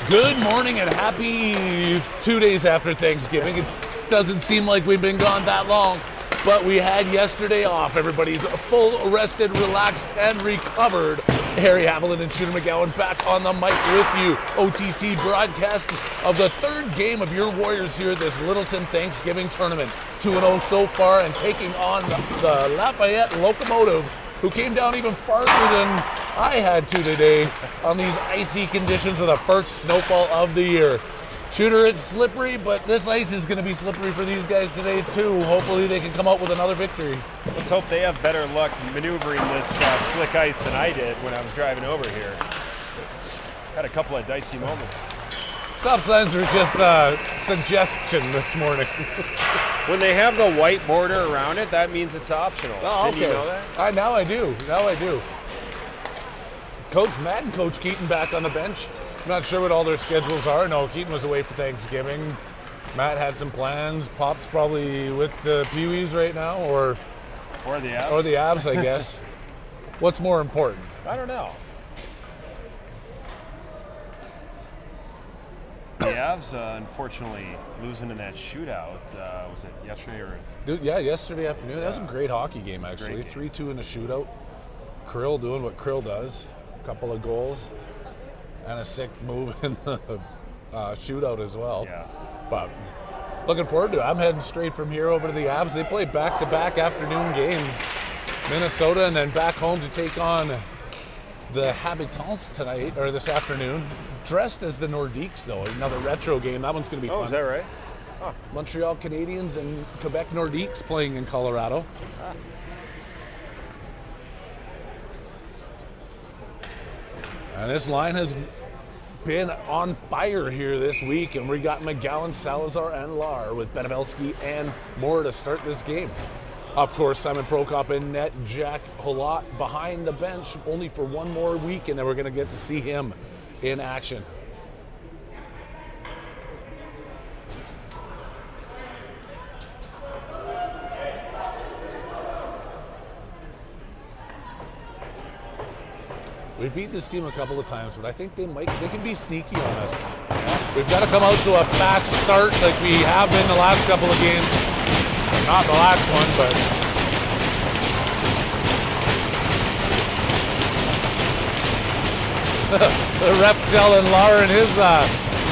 Good morning and happy 2 days after Thanksgiving. It doesn't seem like we've been gone that long, but we had yesterday off. Everybody's full, rested, relaxed, and recovered. Harry Haviland and Shooter McGowan back on the mic with you. OTT broadcast of the third game of your Warriors here at this Littleton Thanksgiving tournament. 2-0 so far and taking on the Lafayette Locomotive, who came down even farther than I had to today on these icy conditions of the first snowfall of the year. Shooter, it's slippery, but this ice is going to be slippery for these guys today too. Hopefully they can come out with another victory. Let's hope they have better luck maneuvering this slick ice than I did when I was driving over here. Had a couple of dicey moments. Stop signs were just a suggestion this morning. When they have the white border around it, that means it's optional. Oh, okay. Did you know that? Now I do. Coach Matt and Coach Keaton back on the bench. I'm not sure what all their schedules are. No, Keaton was away for Thanksgiving. Matt had some plans. Pop's probably with the Pee-wees right now, or the Abs. Or the Abs, I guess. What's more important? I don't know. The Avs, unfortunately, losing in that shootout. Was it yesterday or? Yeah, yesterday afternoon. That was a great hockey game, actually. 3-2 in a shootout. Krill doing what Krill does. A couple of goals. And a sick move in the shootout as well. Yeah. But looking forward to it. I'm heading straight from here over to the Avs. They play back-to-back afternoon games. Minnesota and then back home to take on the Habitants tonight, or this afternoon. Dressed as the Nordiques, though. Another retro game. That one's going to be fun. Oh, is that right? Huh. Montreal Canadiens and Quebec Nordiques playing in Colorado. And this line has been on fire here this week, and we got McGowan, Salazar, and Lar with Benevelski and more to start this game. Of course, Simon Prokop in net, Jack Halot behind the bench only for one more week, and then we're going to get to see him in action. We've beat this team a couple of times, but I think they can be sneaky on us. We've got to come out to a fast start like we have been the last couple of games. Not the last one, but the ref telling Lar and his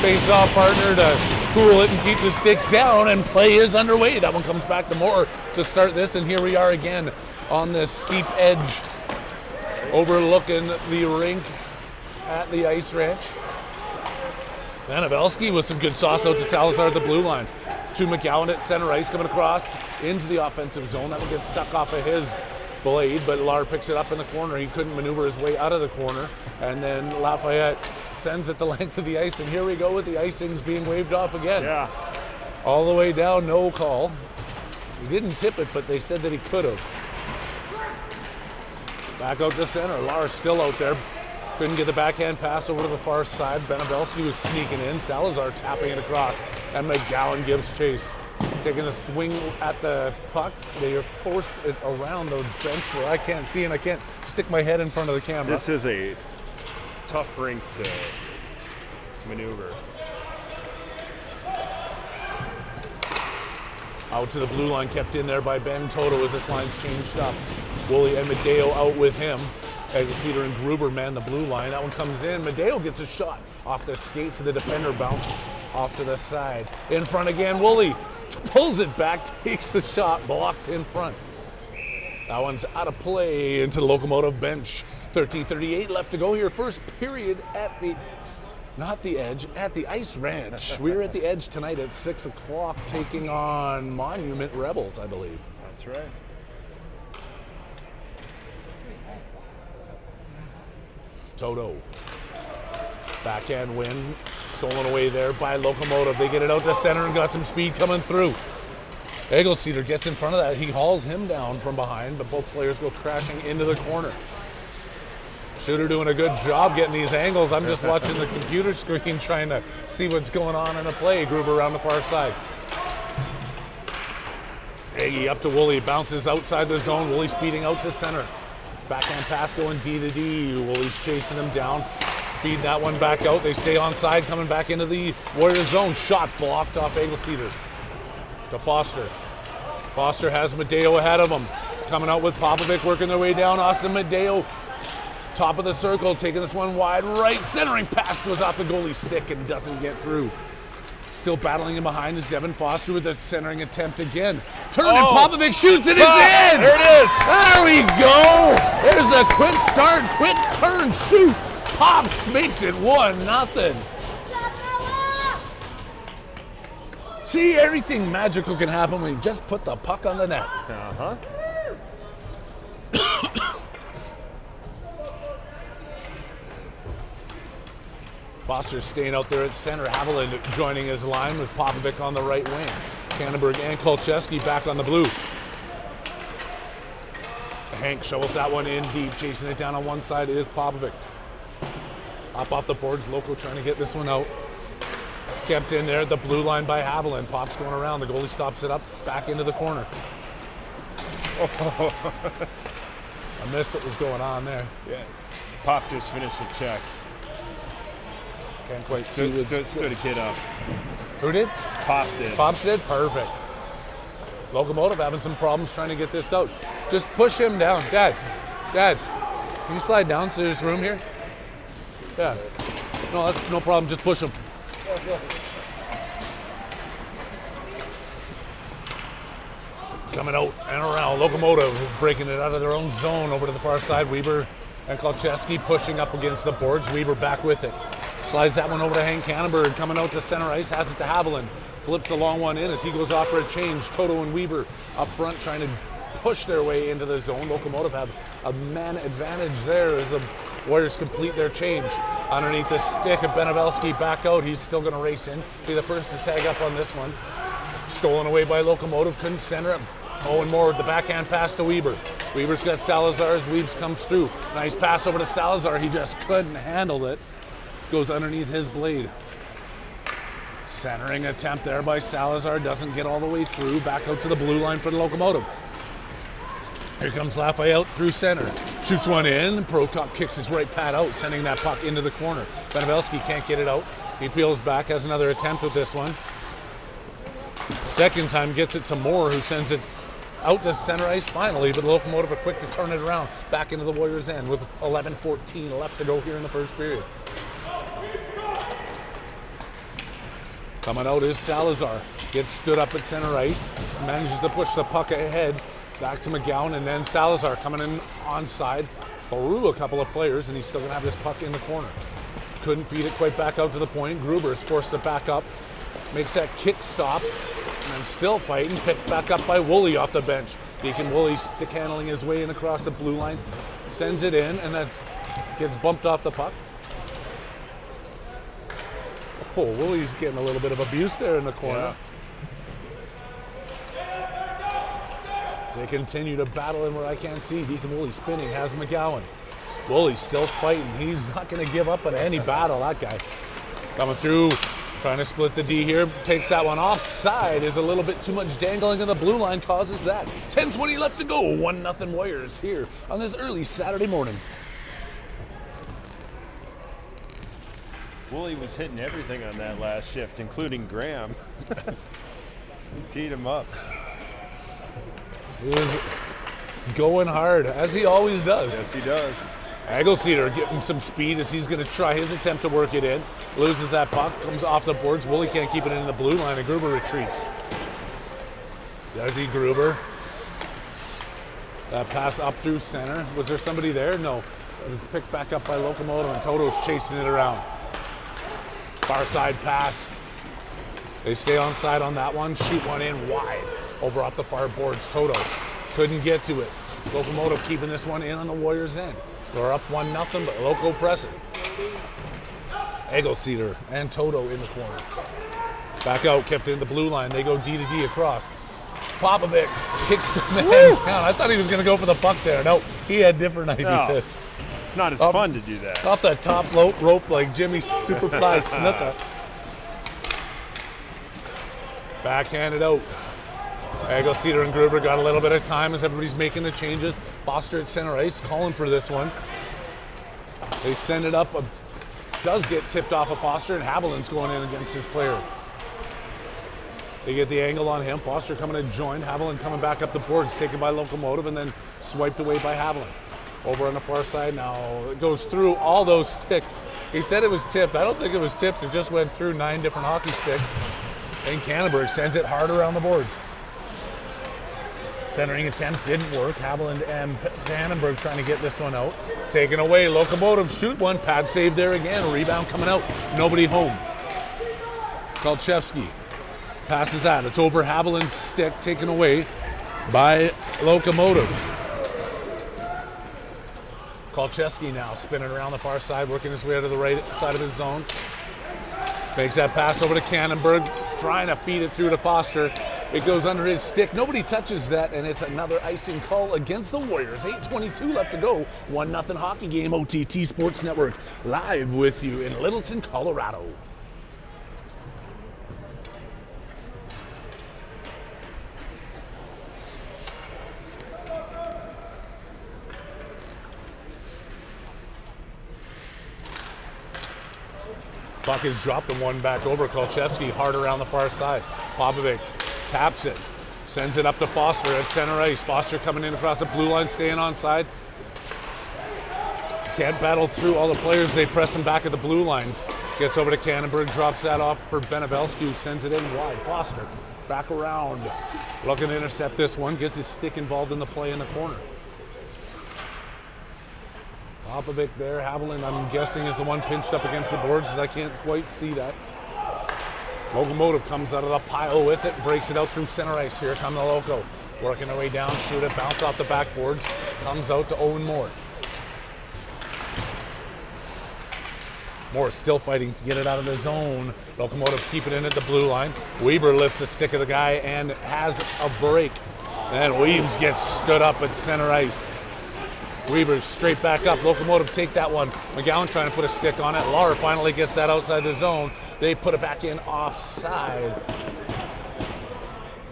face-off partner to cool it and keep the sticks down, and play is underway. That one comes back to Moore to start this, and here we are again on this steep edge overlooking the rink at the Ice Ranch. Benevelski with some good sauce out to Salazar at the blue line. To McGowan at center ice, coming across into the offensive zone. That one gets stuck off of his blade, but Lar picks it up in the corner. He couldn't maneuver his way out of the corner. And then Lafayette sends it the length of the ice, and here we go with the icings being waved off again. Yeah. All the way down, no call. He didn't tip it, but they said that he could have. Back out to center. Lars still out there. Couldn't get the backhand pass over to the far side. Benevelski was sneaking in. Salazar tapping it across. And McGowan gives chase. Taking a swing at the puck. They forced it around the bench where I can't see and I can't stick my head in front of the camera. This is a tough rink to maneuver. Out to the blue line, kept in there by Ben Toto as this line's changed up. Woolley and Medeo out with him. Cedar and Gruber man the blue line. That one comes in. Medeo gets a shot off the skates of the defender, bounced off to the side. In front again, Woolley pulls it back, takes the shot, blocked in front. That one's out of play into the Locomotive bench. 13:38 left to go here. First period at the, not the Edge, at the Ice Ranch. We're at the Edge tonight at 6 o'clock taking on Monument Rebels, I believe. That's right. Toto. Backhand win, stolen away there by Locomotive. They get it out to center and got some speed coming through. Cedar gets in front of that. He hauls him down from behind, but both players go crashing into the corner. Shooter doing a good job getting these angles. I'm just watching the computer screen trying to see what's going on in the play. Gruber around the far side. Aggie up to Woolley, bounces outside the zone. Woolley speeding out to center. Backhand pass going D to D. Woolley's chasing him down. feed that one back out. They stay on side, coming back into the Warriors zone. Shot blocked off Eggleseder to Foster. Foster has Medeo ahead of him. He's coming out with Popovic working their way down. Austin Medeo, top of the circle, taking this one wide right. Centering pass goes off the goalie's stick and doesn't get through. Still battling in behind is Devin Foster with a centering attempt again. Turning, Popovic shoots it, it's in! There it is! There we go! There's a quick start, quick turn, shoot. Pops makes it 1-0. See, everything magical can happen when you just put the puck on the net. Uh-huh. Foster's staying out there at center. Haviland joining his line with Popovic on the right wing. Kannenberg and Kolcheski back on the blue. Hank shovels that one in deep. Chasing it down on one side is Popovic. Up off the boards, Loco trying to get this one out. Kept in there at the blue line by Haviland. Pop's going around. The goalie stops it up back into the corner. I missed what was going on there. Yeah. Pop just finished the check. Can't quite see what's stood a kid up. Who did? Pop did. Pop did? Perfect. Locomotive having some problems trying to get this out. Just push him down. Dad, can you slide down to this room here? Yeah. No, that's no problem. Just push him. Coming out and around. Locomotive breaking it out of their own zone over to the far side. Weber and Kolcheski pushing up against the boards. Weber back with it. Slides that one over to Hank Kannenberg. Coming out to center ice. Has it to Haviland. Flips a long one in as he goes off for a change. Toto and Weber up front trying to push their way into the zone. Locomotive have a man advantage there as the Warriors complete their change. Underneath the stick of Benevelski back out. He's still going to race in. Be the first to tag up on this one. Stolen away by Locomotive. Couldn't center it. Owen Moore with the backhand pass to Weber. Weber's got Salazar as Weebs comes through. Nice pass over to Salazar. He just couldn't handle it. Goes underneath his blade. Centering attempt there by Salazar. Doesn't get all the way through. Back out to the blue line for the Locomotive. Here comes Lafayette through center. Shoots one in. Prokop kicks his right pad out, sending that puck into the corner. Benevelski can't get it out. He peels back, has another attempt with this one. Second time gets it to Moore, who sends it out to center ice finally, but the Locomotive are quick to turn it around back into the Warriors' end with 11:14 left to go here in the first period. Coming out is Salazar. Gets stood up at center ice. Manages to push the puck ahead. Back to McGowan, and then Salazar coming in onside. Through a couple of players, and he's still going to have this puck in the corner. Couldn't feed it quite back out to the point. Gruber's forced it back up. Makes that kick stop. And then still fighting. Picked back up by Woolley off the bench. Deacon Woolley stick handling his way in across the blue line. Sends it in, and that gets bumped off the puck. Oh, Woolley's getting a little bit of abuse there in the corner. Yeah. They continue to battle in where I can't see. Deacon Woolley spinning, has McGowan. Woolley still fighting. He's not going to give up on any battle, that guy. Coming through, trying to split the D here. Takes that one offside. Is a little bit too much dangling in the blue line, causes that. 10:20 left to go. 1-0 Warriors here on this early Saturday morning. Woolley was hitting everything on that last shift, including Graham. Teed him up. He was going hard, as he always does. Yes, he does. Eggleseder getting some speed as he's going to try his attempt to work it in. Loses that puck, comes off the boards. Woolley can't keep it in the blue line, and Gruber retreats. Does he, Gruber? That pass up through center. Was there somebody there? No. It was picked back up by Locomotive, and Toto's chasing it around. Far side pass. They stay on side on that one. Shoot one in wide. Over off the far boards. Toto couldn't get to it. Locomotive keeping this one in on the Warriors' end. They're up 1-0, but Loco pressing. Eggleseder and Toto in the corner. Back out, kept in the blue line. They go D to D across. Popovic takes the man down. I thought he was going to go for the puck there. No, he had different ideas. No, it's not as fun to do that. Off the top rope like Jimmy Superfly Snuka. Backhanded out. Eggleseder and Gruber got a little bit of time as everybody's making the changes. Foster at center ice, calling for this one. They send it up does get tipped off of Foster, and Haviland's going in against his player. They get the angle on him. Foster coming to join. Haviland coming back up the boards, taken by Locomotive, and then swiped away by Haviland. Over on the far side now. It goes through all those sticks. He said it was tipped. I don't think it was tipped. It just went through 9 different hockey sticks. And Cannonberg sends it hard around the boards. Centering attempt didn't work. Haviland and Cannonberg trying to get this one out. Taken away. Locomotive shoot one. Pad save there again. Rebound coming out. Nobody home. Kolchevsky passes that. It's over Haviland's stick, taken away by Locomotive. Kolchevsky now spinning around the far side, working his way out of the right side of his zone. Makes that pass over to Cannonberg, trying to feed it through to Foster. It goes under his stick. Nobody touches that, and it's another icing call against the Warriors. 8:22 left to go. 1-0 hockey game. OTT Sports Network live with you in Littleton, Colorado. Puck is dropped and one back over. Kolchevsky hard around the far side. Popovic taps it, sends it up to Foster at center ice. Foster coming in across the blue line, staying onside. Can't battle through all the players. They press him back at the blue line. Gets over to Cannonberg, drops that off for Benevelski, who sends it in wide. Foster back around, looking to intercept this one. Gets his stick involved in the play in the corner. Popovic there. Haviland, I'm guessing, is the one pinched up against the boards, as I can't quite see that. Locomotive comes out of the pile with it, breaks it out through center ice. Here come the Loco. Working their way down, shoot it, bounce off the backboards. Comes out to Owen Moore. Moore still fighting to get it out of the zone. Locomotive keep it in at the blue line. Weber lifts the stick of the guy and has a break. And Weems gets stood up at center ice. Weber's straight back up. Locomotive take that one. McGowan trying to put a stick on it. Lauer finally gets that outside the zone. They put it back in offside.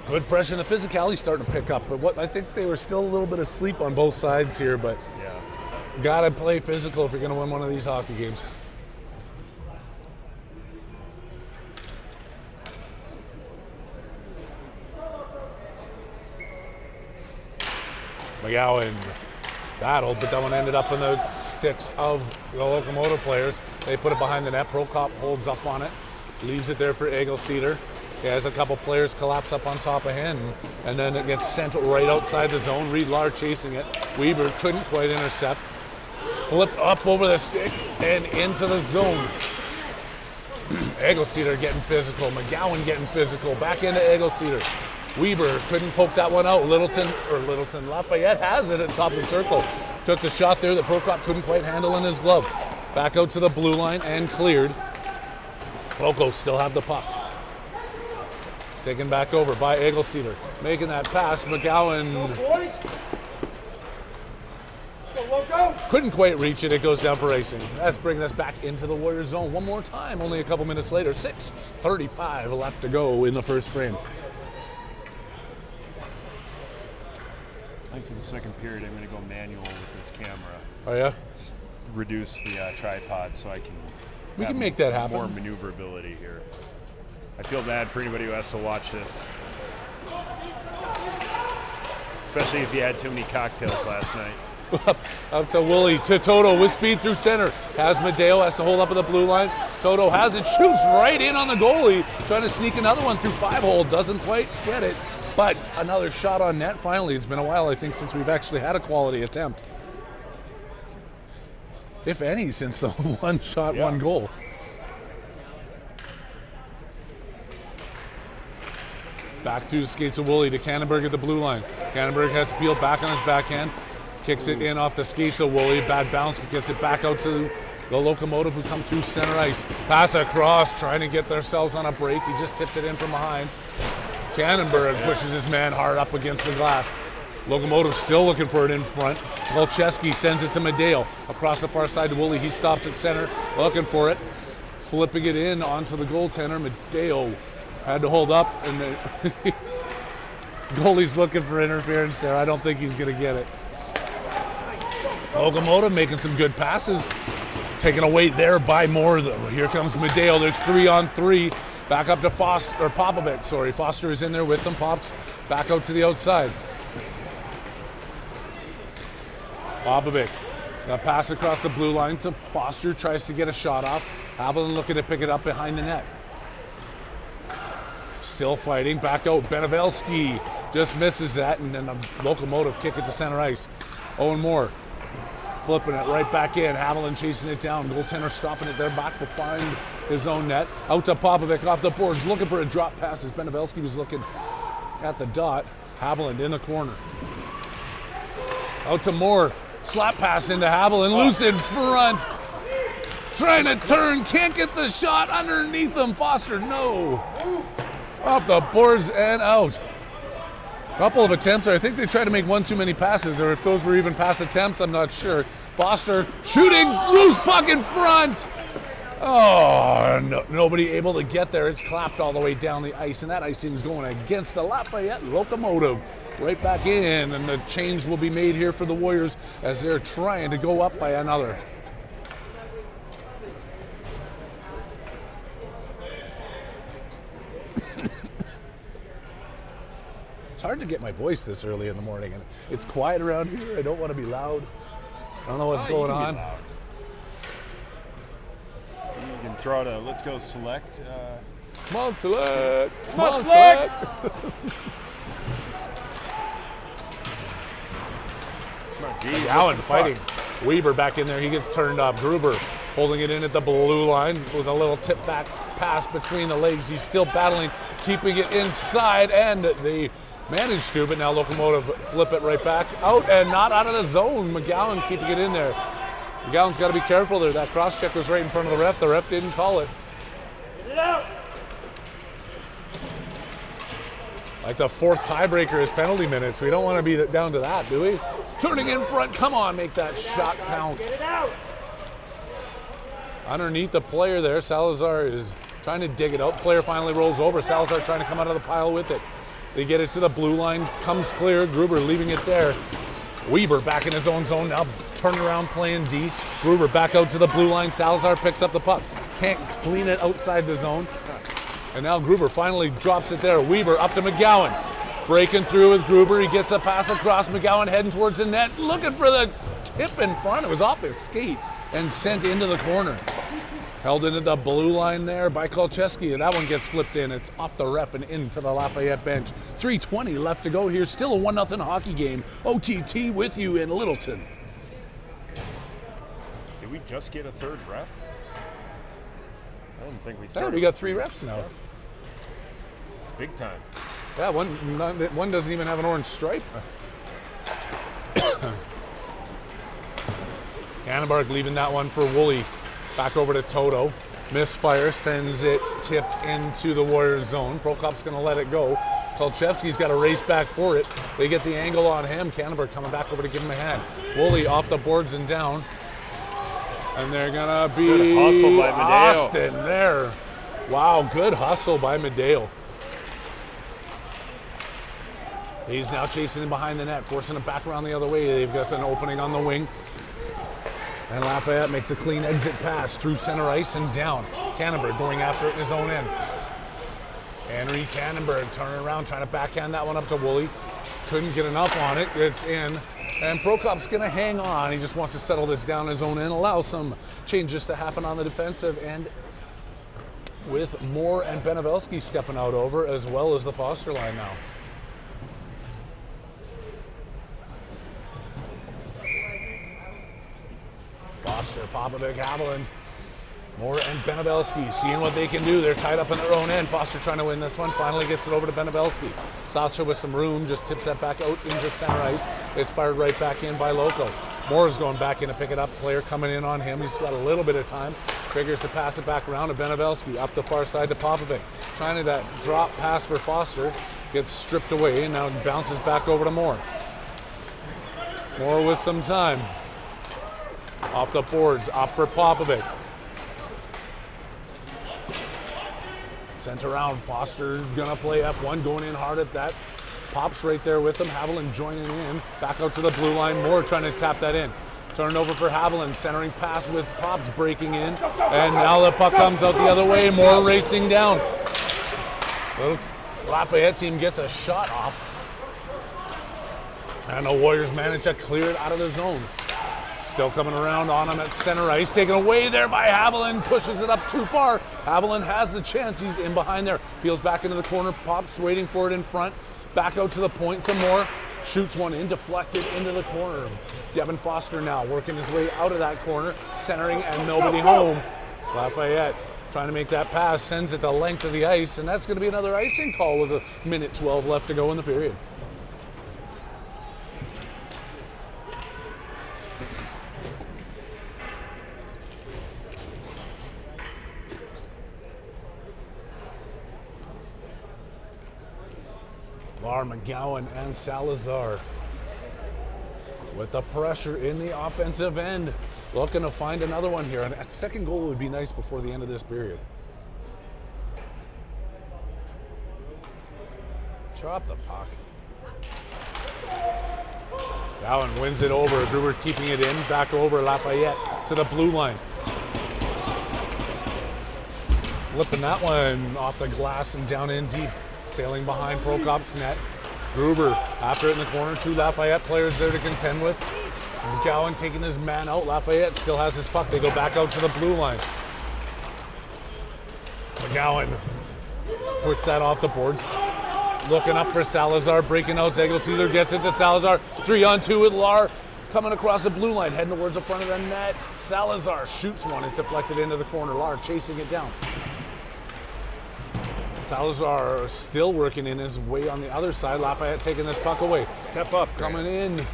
Good pressure, and the physicality starting to pick up. But what I think they were still a little bit asleep on both sides here, but gotta play physical if you're gonna win one of these hockey games. McGowan battled, but that one ended up in the sticks of the Locomotive players. They put it behind the net. Prokop holds up on it, leaves it there for Egelceder. He has a couple players collapse up on top of him, and then it gets sent right outside the zone. Reed Lahr chasing it. Weber couldn't quite intercept. Flipped up over the stick and into the zone. Egelceder getting physical. McGowan getting physical. Back into Egelceder. Weber couldn't poke that one out. Lafayette has it at the top of the circle. Took the shot there that Prokop couldn't quite handle in his glove. Back out to the blue line and cleared. Loco still have the puck. Taken back over by Egelceder. Making that pass. McGowan couldn't quite reach it. It goes down for icing. That's bringing us back into the Warriors zone one more time. Only a couple minutes later. 6:35 left to go in the first frame. I think for the second period, I'm going to go manual with this camera. Oh, yeah? Just reduce the tripod so I can We can make that happen. More maneuverability here. I feel bad for anybody who has to watch this. Especially if you had too many cocktails last night. Up to Woolley, to Toto with speed through center. Has Madeo, has to hold up at the blue line. Toto has it, shoots right in on the goalie. Trying to sneak another one through 5-hole, doesn't quite get it. But another shot on net finally. It's been a while, I think, since we've actually had a quality attempt. If any, since the one shot, one goal. Back through the skates of Woolley to Cannonberg at the blue line. Cannonberg has to peel back on his backhand. Kicks it in off the skates of Woolley. Bad bounce, but gets it back out to the Locomotive, who come through center ice. Pass across, trying to get themselves on a break. He just tipped it in from behind. Cannonberg pushes his man hard up against the glass. Locomotive still looking for it in front. Kolchevsky sends it to Madeo. Across the far side to Woolley. He stops at center, looking for it. Flipping it in onto the goaltender. Madeo had to hold up, and the goalie's looking for interference there. I don't think he's going to get it. Locomotive making some good passes Taken away there by Moore, though. Here comes Medeo. There's 3-on-3. Back up to Foster, or Popovic, sorry. Foster is in there with them. Pops back out to the outside. Popovic. Got pass across the blue line to Foster. Tries to get a shot off. Haviland looking to pick it up behind the net. Still fighting. Back out. Benevelski just misses that, and then a Locomotive kick at the center ice. Owen Moore flipping it right back in. Haviland chasing it down. Goaltender stopping it there. Back behind his own net. Out to Popovic off the boards. Looking for a drop pass as Benevelski was looking at the dot. Haviland in the corner. Out to Moore. Slap pass into Haviland. Loose in front. Trying to turn. Can't get the shot underneath him. Foster, no. Off the boards and out. Couple of attempts there. I think they tried to make one too many passes, or if those were even pass attempts, I'm not sure. Foster shooting, loose puck in front. Oh, no, nobody able to get there. It's clapped all the way down the ice, and that icing is going against the Lafayette Locomotive. Right back in, and the change will be made here for the Warriors as they're trying to go up by another. It's hard to get my voice this early in the morning, and it's quiet around here. I don't want to be loud. I don't know what's going on. You can throw out a let's go select. Come on, select. Come on, select. Allen fighting. Weber back in there. He gets turned up. Gruber holding it in at the blue line with a little tip back pass between the legs. He's still battling, keeping it inside, and they managed to, but now Locomotive flip it right back out and not out of the zone. McGowan keeping it in there. McGowan's got to be careful there. That cross check was right in front of the ref. The ref didn't call it. Get it out. Like the fourth tiebreaker is penalty minutes. We don't want to be down to that, do we? Turning in front. Come on, make that shot count. Get it out. Underneath the player there, Salazar is trying to dig it out. Player finally rolls over. Salazar trying to come out of the pile with it. They get it to the blue line, comes clear. Gruber leaving it there. Weber back in his own zone now, turn around playing D. Gruber back out to the blue line. Salazar picks up the puck. Can't clean it outside the zone. And now Gruber finally drops it there. Weber up to McGowan. Breaking through with Gruber. He gets a pass across. McGowan heading towards the net. Looking for the tip in front. It was off his skate and sent into the corner. Held into the blue line there by Kolcheski, and that one gets flipped in. It's off the ref and into the Lafayette bench. 3:20 left to go here. Still a 1-0 hockey game. OTT with you in Littleton. Did we just get a third ref? I don't think we Yeah, started. we got 3 refs now. It's big time. Yeah, one doesn't even have an orange stripe. Annenberg leaving that one for Woolley. Back over to Toto. Misfire, sends it tipped into the Warriors zone. Prokop's going to let it go. Kolchevsky's got to race back for it. They get the angle on him. Kannenberg coming back over to give him a hand. Woolley off the boards and down. And they're going to be Good hustle by Medeo. Austin there. Wow, good hustle by Medeo. He's now chasing him behind the net, forcing it back around the other way. They've got an opening on the wing. And Lafayette makes a clean exit pass through center ice and down. Kannenberg going after it in his own end. Henry Kannenberg turning around, trying to backhand that one up to Woolley. Couldn't get enough on it. It's in. And Prokop's going to hang on. He just wants to settle this down in his own end, allow some changes to happen on the defensive end with Moore and Benevelski stepping out over, as well as the Foster line now. Foster, Popovic, Haviland, Moore and Benevelski seeing what they can do. They're tied up in their own end. Foster trying to win this one. Finally gets it over to Benevelski. Sacha with some room, just tips that back out into center ice. It's fired right back in by Loco. Moore is going back in to pick it up. Player coming in on him. He's got a little bit of time. Figures to pass it back around to Benevelski. Up the far side to Popovic. Trying to that drop pass for Foster. Gets stripped away and now bounces back over to Moore. Moore with some time. Off the boards, up for Popovic. Sent around, Foster gonna play F1, going in hard at that. Pops right there with him, Haviland joining in. Back out to the blue line, Moore trying to tap that in. Turned over for Haviland, centering pass with Pops breaking in. And now the puck comes out the other way, more racing down. The Lafayette team gets a shot off. And the Warriors manage to clear it out of the zone. Still coming around on him at center ice. Taken away there by Haviland. Pushes it up too far. Haviland has the chance. He's in behind there. Peels back into the corner. Pops waiting for it in front. Back out to the point some more. Shoots one in. Deflected into the corner. Devin Foster now working his way out of that corner. Centering and nobody home. Lafayette trying to make that pass. Sends it the length of the ice. And that's going to be another icing call with a minute 12 left to go in the period. Lar, McGowan, and Salazar with the pressure in the offensive end. Looking to find another one here. And a second goal would be nice before the end of this period. Drop the puck. Gowan wins it over. Gruber keeping it in. Back over Lafayette to the blue line. Flipping that one off the glass and down in deep. Sailing behind Prokop's net. Gruber after it in the corner. Two Lafayette players there to contend with. McGowan taking his man out. Lafayette still has his puck. They go back out to the blue line. McGowan puts that off the boards. Looking up for Salazar. Breaking out. Zegel Caesar gets it to Salazar. 3-on-2 with Lar. Coming across the blue line. Heading towards the front of the net. Salazar shoots one. It's deflected into the corner. Lar chasing it down. Salazar still working in his way on the other side. Lafayette taking this puck away. Step up. Coming in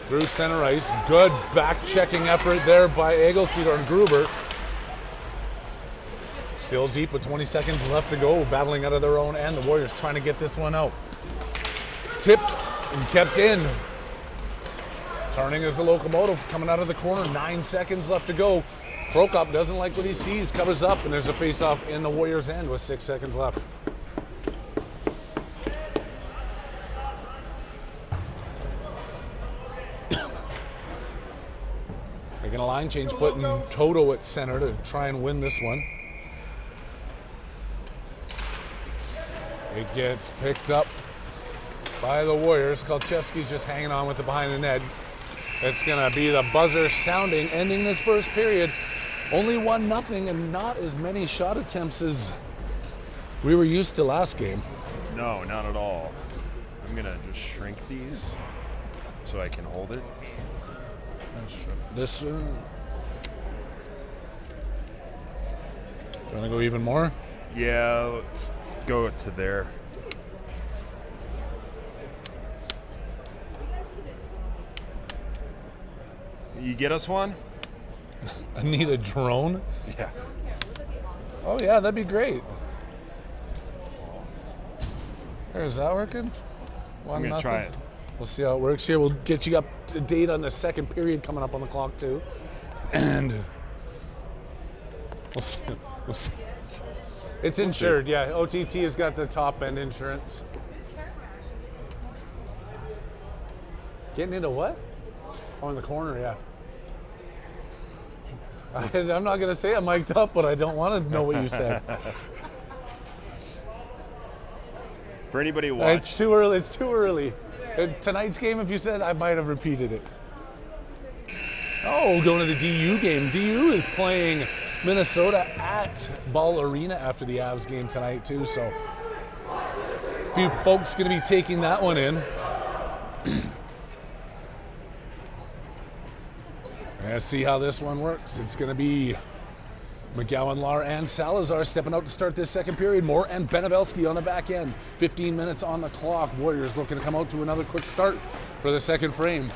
through center ice. Good back-checking effort there by Egelseeder and Gruber. Still deep with 20 seconds left to go. Battling out of their own end. The Warriors trying to get this one out. Tipped and kept in. Turning as the Locomotive coming out of the corner. 9 seconds left to go. Prokop doesn't like what he sees, covers up, and there's a face-off in the Warriors' end with 6 seconds left. Making a line change, putting Toto at center to try and win this one. It gets picked up by the Warriors. Kolchevsky's just hanging on with it behind the net. It's going to be the buzzer sounding, ending this first period. Only 1-0 and not as many shot attempts as we were used to last game. No, not at all. I'm going to just shrink these so I can hold it. This want to go even more? Yeah, let's go to there. You get us one? I need a drone. Yeah. Oh yeah, that'd be great. Is that working? I'm gonna try it. We'll see how it works here. We'll get you up to date on the second period coming up on the clock too, and we'll see. We'll see. It's insured, yeah. OTT has got the top end insurance. Getting into what? Oh, in the corner, yeah. I'm not going to say I'm mic'd up, but I don't want to know what you said. For anybody watching. It's too early. It's too early. Tonight's game, if you said, I might have repeated it. Oh, going to the DU game. DU is playing Minnesota at Ball Arena after the Avs game tonight, too. So a few folks going to be taking that one in. Let's see how this one works. It's going to be McGowan, Lar, and Salazar stepping out to start this second period. Moore and Benevelski on the back end. 15 minutes on the clock. Warriors looking to come out to another quick start for the second frame.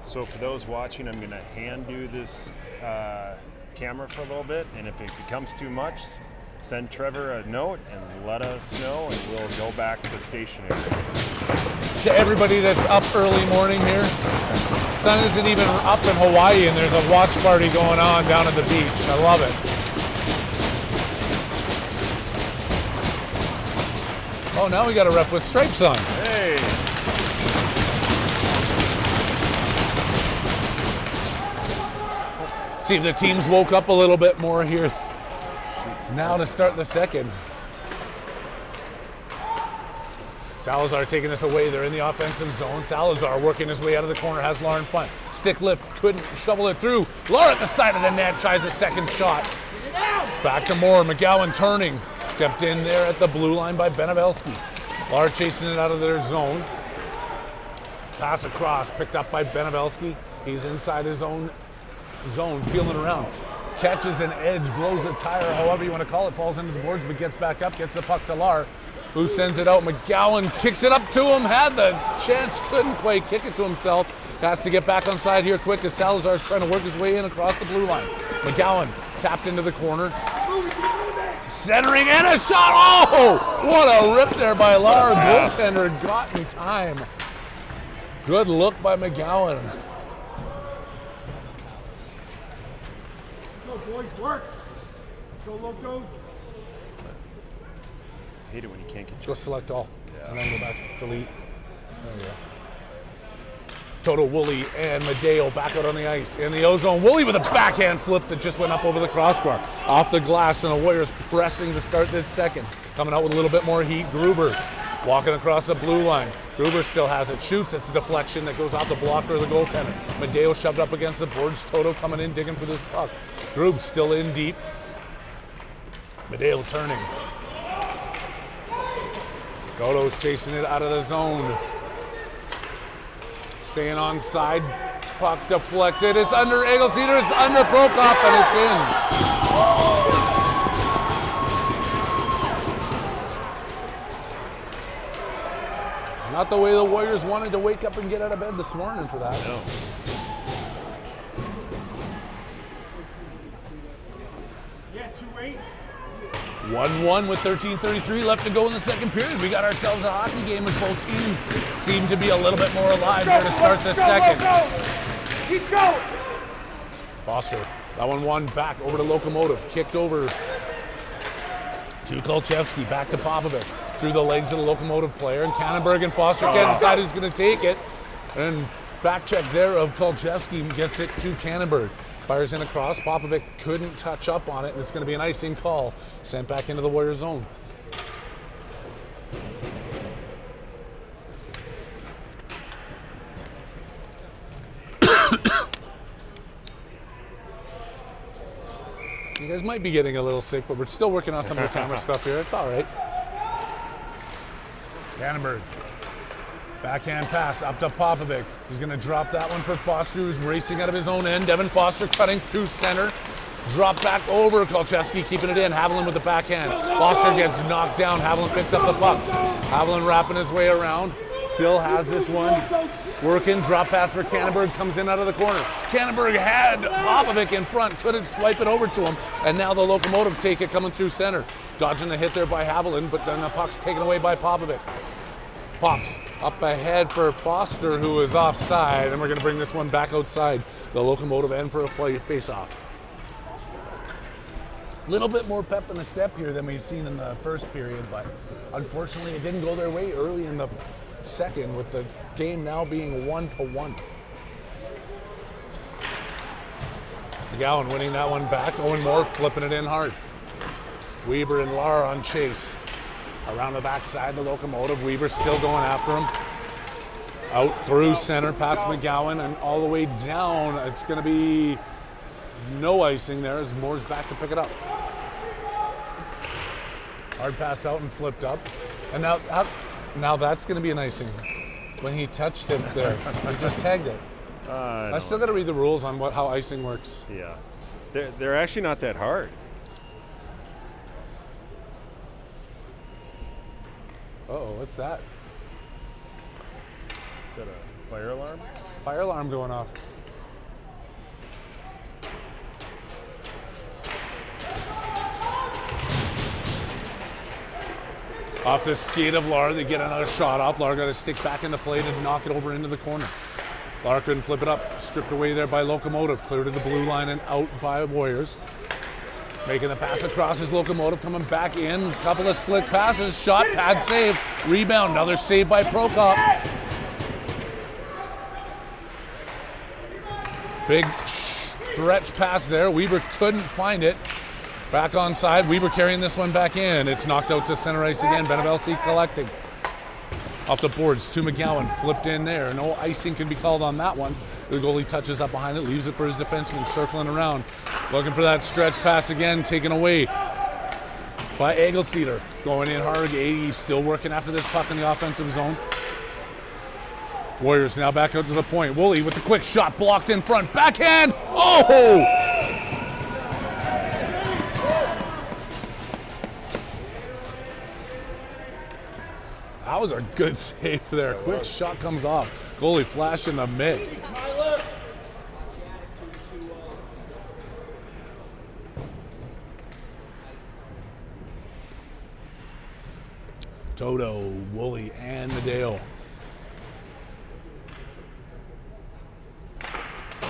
So for those watching, I'm going to hand do this camera for a little bit, and if it becomes too much, send Trevor a note and let us know, and we'll go back to stationary. To everybody that's up early morning here, sun isn't even up in Hawaii, and there's a watch party going on down at the beach. I love it. Oh, now we got a ref with stripes on. Hey. See if the teams woke up a little bit more here now to start the second. Salazar taking this away. They're in the offensive zone. Salazar working his way out of the corner, has Lar in front. Stick lift, couldn't shovel it through. Lar at the side of the net, tries a second shot. Back to Moore. McGowan turning. Kept in there at the blue line by Benevelski. Lar chasing it out of their zone. Pass across, picked up by Benevelski. He's inside his own zone, peeling around. Catches an edge, blows a tire, however you want to call it, falls into the boards, but gets back up, gets the puck to Lar, who sends it out. McGowan kicks it up to him, had the chance, couldn't quite kick it to himself. Has to get back on side here quick as Salazar's trying to work his way in across the blue line. McGowan tapped into the corner. Centering and a shot. Oh, what a rip there by Lar. Goaltender got in time. Good look by McGowan. Go, boys, work. Go, Locos. Hate it when you can't get Go select all. Yeah. And then go back to delete. There we go. Toto, Woolley, and Madeo back out on the ice. In the O-zone, Woolley with a backhand flip that just went up over the crossbar. Off the glass, and the Warriors pressing to start this second. Coming out with a little bit more heat, Gruber. Walking across the blue line. Gruber still has it. Shoots. It's a deflection that goes off the blocker of the goaltender. Madeo shoved up against the boards. Toto coming in, digging for this puck. Grube still in deep. Madeo turning. Toto's chasing it out of the zone. Staying on side. Puck deflected. It's under Egelseeder. It's under Prokop, and it's in. Not the way the Warriors wanted to wake up and get out of bed this morning for that. No. Yeah, 2-8. 1-1 with 13:33 left to go in the second period. We got ourselves a hockey game and both teams seem to be a little bit more alive here to start the second. Keep going. Foster, that one won back over to Locomotive. Kicked over to Kolchevsky, back to Popovic. Through the legs of the Locomotive player. And Kannenberg and Foster can't decide who's going to take it. And back check there of Kolchevsky gets it to Kannenberg. Fires in across. Popovic couldn't touch up on it. And it's going to be an icing call. Sent back into the Warriors zone. You guys might be getting a little sick, but we're still working on some of the camera stuff here. It's all right. Kannenberg. Backhand pass up to Popovic. He's going to drop that one for Foster, who's racing out of his own end. Devin Foster cutting through center. Drop back over. Kolchevsky keeping it in. Haviland with the backhand. Foster gets knocked down. Haviland picks up the puck. Haviland wrapping his way around. Still has this one. Working. Drop pass for Kannenberg. Comes in out of the corner. Kannenberg had Popovic in front. Couldn't swipe it over to him. And now the Locomotive take it coming through center. Dodging the hit there by Haviland, but then the puck's taken away by Popovic. Pops up ahead for Foster, who is offside, and we're going to bring this one back outside the Locomotive end for a face-off. A little bit more pep in the step here than we've seen in the first period, but unfortunately it didn't go their way early in the second, with the game now being 1-1. McGowan winning that one back. Owen Moore flipping it in hard. Weber and Lara on chase. Around the backside, the Locomotive. Weber still going after him. Out through center, past McGowan, and all the way down. It's going to be no icing there as Moore's back to pick it up. Hard pass out and flipped up. And now that's going to be an icing. When he touched it there, he just tagged it. I still got to read the rules on how icing works. Yeah. They're actually not that hard. Uh-oh, what's that? Is that a fire alarm? Fire alarm going off. Off the skate of Lar, they get another shot off. Lar got to stick back in the plate and knock it over into the corner. Lar couldn't flip it up. Stripped away there by Locomotive. Clear to the blue line and out by Warriors. Making the pass across his Locomotive, coming back in. Couple of slick passes. Shot, pad save. Rebound. Another save by Prokop. Big stretch pass there. Weber couldn't find it. Back onside. Weber carrying this one back in. It's knocked out to center ice again. Benevelsi collecting. Off the boards to McGowan. Flipped in there. No icing can be called on that one. The goalie touches up behind it. Leaves it for his defenseman. Circling around. Looking for that stretch pass again. Taken away by Egelsteeder. Going in hard. He's still working after this puck in the offensive zone. Warriors now back out to the point. Woolley with the quick shot. Blocked in front. Backhand. Oh! That was a good save there. Quick shot comes off. Goalie flashing the mitt. Toto, Woolley, and Medeo.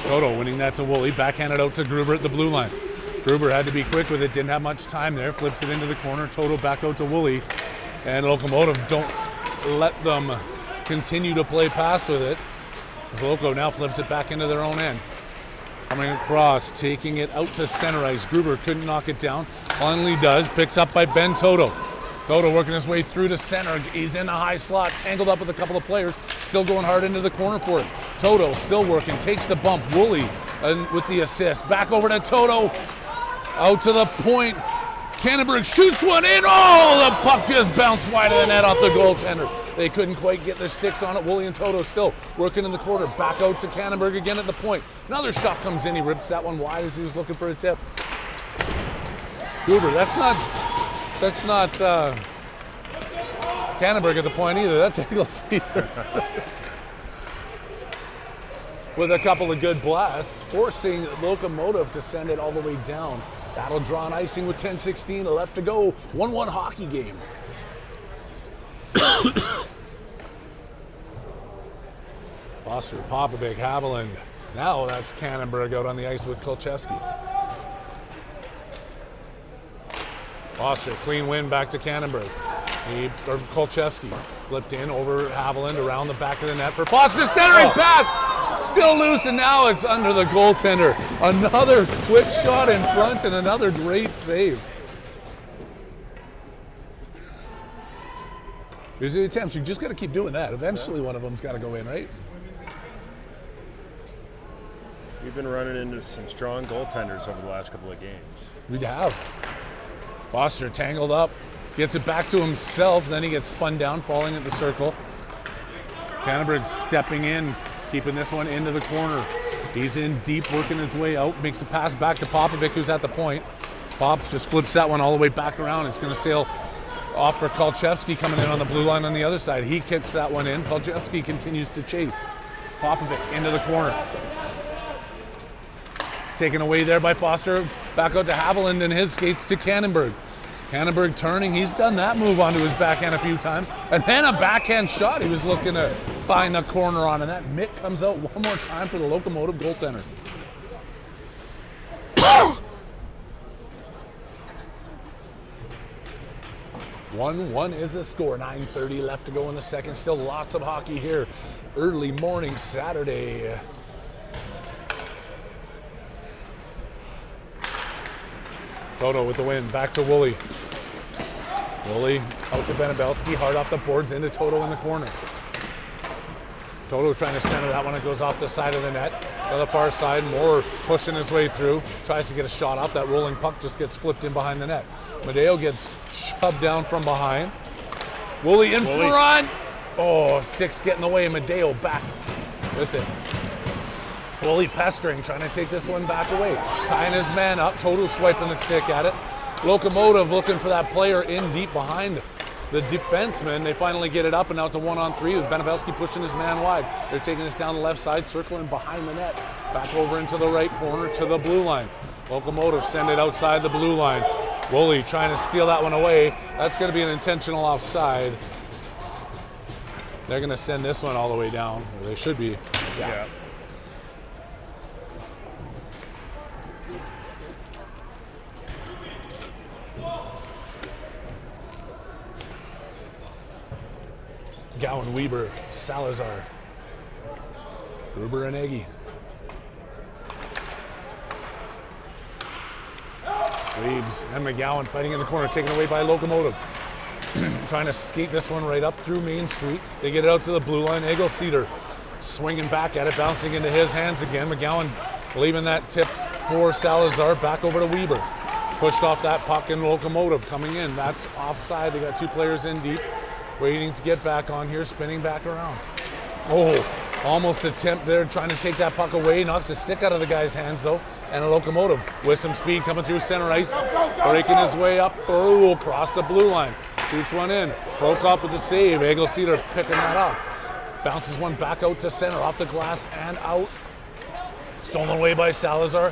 Toto winning that to Woolley. Backhanded out to Gruber at the blue line. Gruber had to be quick with it. Didn't have much time there. Flips it into the corner. Toto back out to Woolley. And Locomotive don't let them continue to play pass with it. As Loco now flips it back into their own end. Coming across, taking it out to center ice. Gruber couldn't knock it down. Finally does. Picks up by Ben Toto. Toto working his way through to center. He's in a high slot, tangled up with a couple of players. Still going hard into the corner for it. Toto still working, takes the bump. Woolley with the assist. Back over to Toto. Out to the point. Cannonberg shoots one in. Oh, the puck just bounced wide of the net off the goaltender. They couldn't quite get their sticks on it. Woolley and Toto still working in the corner. Back out to Cannonberg again at the point. Another shot comes in. He rips that one wide as he was looking for a tip. Gruber, that's not Cannonberg at the point either. That's Egelsteeder. With a couple of good blasts, forcing Locomotive to send it all the way down. That'll draw an icing with 10:16 left to go. 1-1 hockey game. Foster, Popovic, Haviland. Now that's Cannonberg out on the ice with Kolchevsky. Foster, clean win back to Cannonberg. Kolchevsky flipped in over Haviland around the back of the net for Foster. Centering pass! Still loose, and now it's under the goaltender. Another quick shot in front and another great save. Here's the attempts. You just got to keep doing that. Eventually one of them's got to go in, right? We've been running into some strong goaltenders over the last couple of games. We'd have. Foster tangled up, gets it back to himself, then he gets spun down, falling at the circle. Cannonberg stepping in, keeping this one into the corner. He's in deep, working his way out, makes a pass back to Popovic, who's at the point. Pops just flips that one all the way back around. It's going to sail off for Kolchevsky coming in on the blue line on the other side. He kicks that one in. Kolchevsky continues to chase. Popovic into the corner. Taken away there by Foster. Back out to Haviland and his skates to Cannonberg. Cannonberg turning. He's done that move onto his backhand a few times. And then a backhand shot he was looking to find the corner on. And that mitt comes out one more time for the Locomotive goaltender. 1-1 is the score. 9:30 left to go in the second. Still lots of hockey here. Early morning Saturday. Toto with the win. Back to Woolley. Woolley out to Benabelski. Hard off the boards into Toto in the corner. Toto trying to center that one. It goes off the side of the net. On the far side, Moore pushing his way through. Tries to get a shot off. That rolling puck just gets flipped in behind the net. Medeo gets shoved down from behind. Woolley in front. Oh, sticks get in the way. Medeo back with it. Woolley pestering, trying to take this one back away. Tying his man up. Toto swiping the stick at it. Locomotive looking for that player in deep behind the defenseman. They finally get it up, and now it's a 1-on-3 with Benevelski pushing his man wide. They're taking this down the left side, circling behind the net. Back over into the right corner to the blue line. Locomotive send it outside the blue line. Woolley trying to steal that one away. That's going to be an intentional offside. They're going to send this one all the way down. Or they should be. Yeah. Gowan, Weber, Salazar, Gruber, and Eggy. Reeves and McGowan fighting in the corner, taken away by Locomotive. Trying to skate this one right up through Main Street. They get it out to the blue line. Cedar swinging back at it, bouncing into his hands again. McGowan leaving that tip for Salazar. Back over to Weber. Pushed off that puck, and Locomotive coming in. That's offside. They got 2 players in deep. Waiting to get back on here, spinning back around. Oh, almost attempt there, trying to take that puck away. Knocks the stick out of the guy's hands, though. And a Locomotive with some speed coming through center ice. Breaking his way up through, across the blue line. Shoots one in. Broke up with the save. Cedar picking that up. Bounces one back out to center, off the glass and out. Stolen away by Salazar.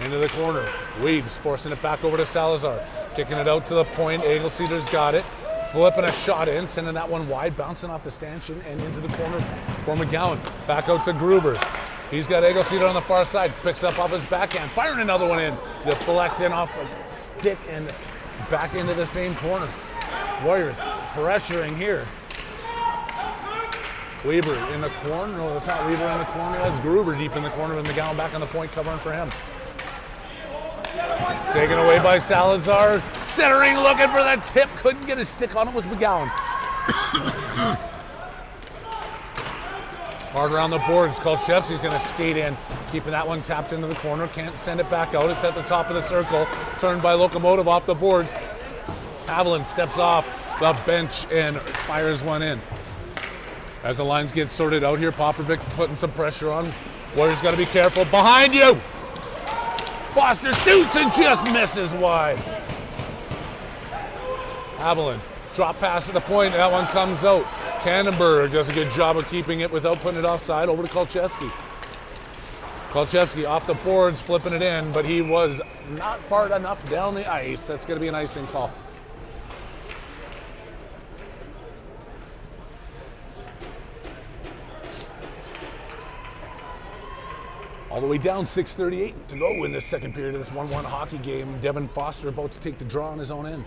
Into the corner. Weebs forcing it back over to Salazar. Kicking it out to the point. Cedar's got it. Flipping a shot in, sending that one wide, bouncing off the stanchion and into the corner for McGowan. Back out to Gruber. He's got Cedar on the far side. Picks up off his backhand. Firing another one in. Deflecting off a stick and back into the same corner. Warriors pressuring here. Weber in the corner. No, that's not Weber in the corner. That's Gruber deep in the corner with McGowan back on the point, covering for him. Taken away by Salazar. Centering, looking for that tip. Couldn't get his stick on it, was McGowan. Hard around the boards. Kolchevsky's going to skate in. Keeping that one tapped into the corner. Can't send it back out. It's at the top of the circle. Turned by Locomotive off the boards. Haviland steps off the bench and fires one in. As the lines get sorted out here, Popovic putting some pressure on. Warriors got to be careful. Behind you! Foster shoots and just misses wide. Haviland, drop pass at the point. That one comes out. Kannenberg does a good job of keeping it without putting it offside. Over to Kolchevsky. Kolchevsky off the boards, flipping it in, but he was not far enough down the ice. That's going to be an icing call. All the way down, 6:38 to go in this second period of this 1-1 hockey game. Devin Foster about to take the draw on his own end.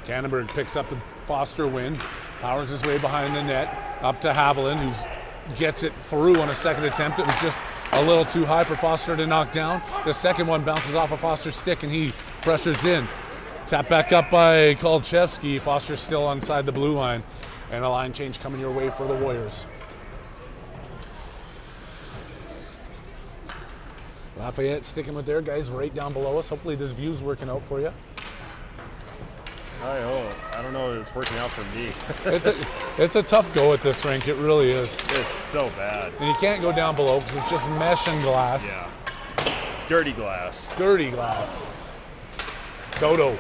Kannenberg picks up the Foster win, powers his way behind the net, up to Haviland, who gets it through on a second attempt. It was just a little too high for Foster to knock down. The second one bounces off of Foster's stick, and he pressures in. Tap back up by Kolchevsky. Foster still inside the blue line. And a line change coming your way for the Warriors. Lafayette sticking with their guys right down below us. Hopefully this view's working out for you. I hope. I don't know if it's working out for me. It's a tough go at this rink. It really is. It's so bad. And you can't go down below because it's just mesh and glass. Yeah. Dirty glass. Dirty glass. Toto.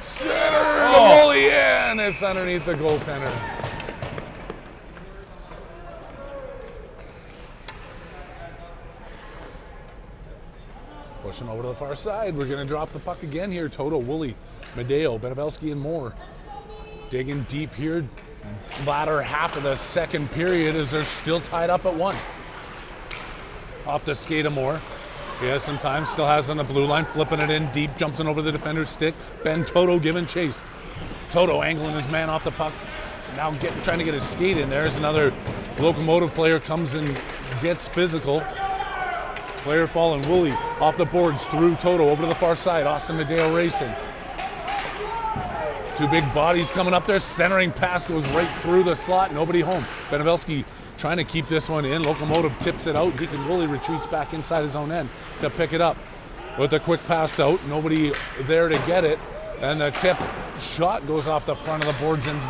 Center. The goalie in. It's underneath the goaltender. Pushing over to the far side. We're going to drop the puck again here. Toto, Woolley, Medeo, Benevelski, and more. Digging deep here. Latter half of the second period as they're still tied up at 1. Off the skate of Moore. He has some time, still has on the blue line, flipping it in deep, jumps in over the defender's stick. Ben Toto giving chase. Toto angling his man off the puck. Now trying to get his skate in. There's another Locomotive player comes and gets physical. Player falling, Woolley off the boards through Toto over to the far side. Austin Medeo racing. 2 big bodies coming up there. Centering pass goes right through the slot. Nobody home. Benevelski trying to keep this one in. Locomotive tips it out. Deacon Woolley retreats back inside his own end to pick it up. With a quick pass out. Nobody there to get it. And the tip shot goes off the front of the boards and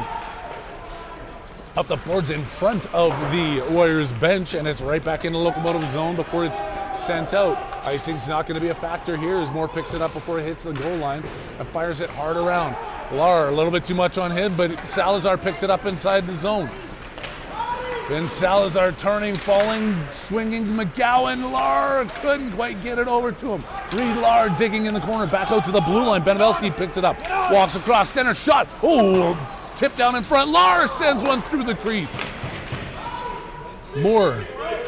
up the boards in front of the Warriors bench, and it's right back into Locomotive zone before it's sent out. Icing's not going to be a factor here as Moore picks it up before it hits the goal line and fires it hard around. Lar, a little bit too much on him, but Salazar picks it up inside the zone. Then Salazar turning, falling, swinging. McGowan, Lar couldn't quite get it over to him. Reed Lar digging in the corner, back out to the blue line. Benevelski picks it up, walks across, center shot. Oh, tip down in front. Lar sends one through the crease. Moore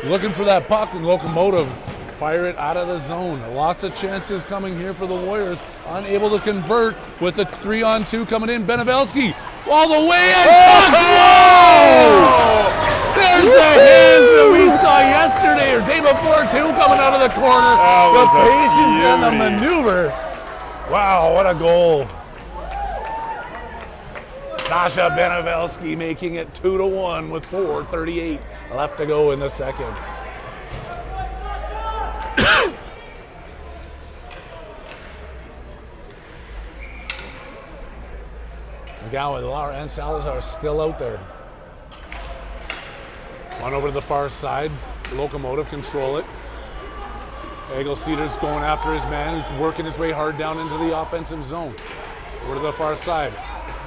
looking for that puck, and Locomotive fire it out of the zone. Lots of chances coming here for the Warriors. Unable to convert with the 3-on-2 coming in. Benevelski all the way in. Whoa! There's the hands that we saw yesterday. 4-2 coming out of the corner. That The was a patience and the beauty. maneuver. Wow, what a goal. Sasha Benevelski making it 2-1 with 4:38 left to go in the second. McGowan, Lara, and Salazar are still out there. One over to the far side. Locomotive control it. Egelceder's going after his man who's working his way hard down into the offensive zone. Over to the far side.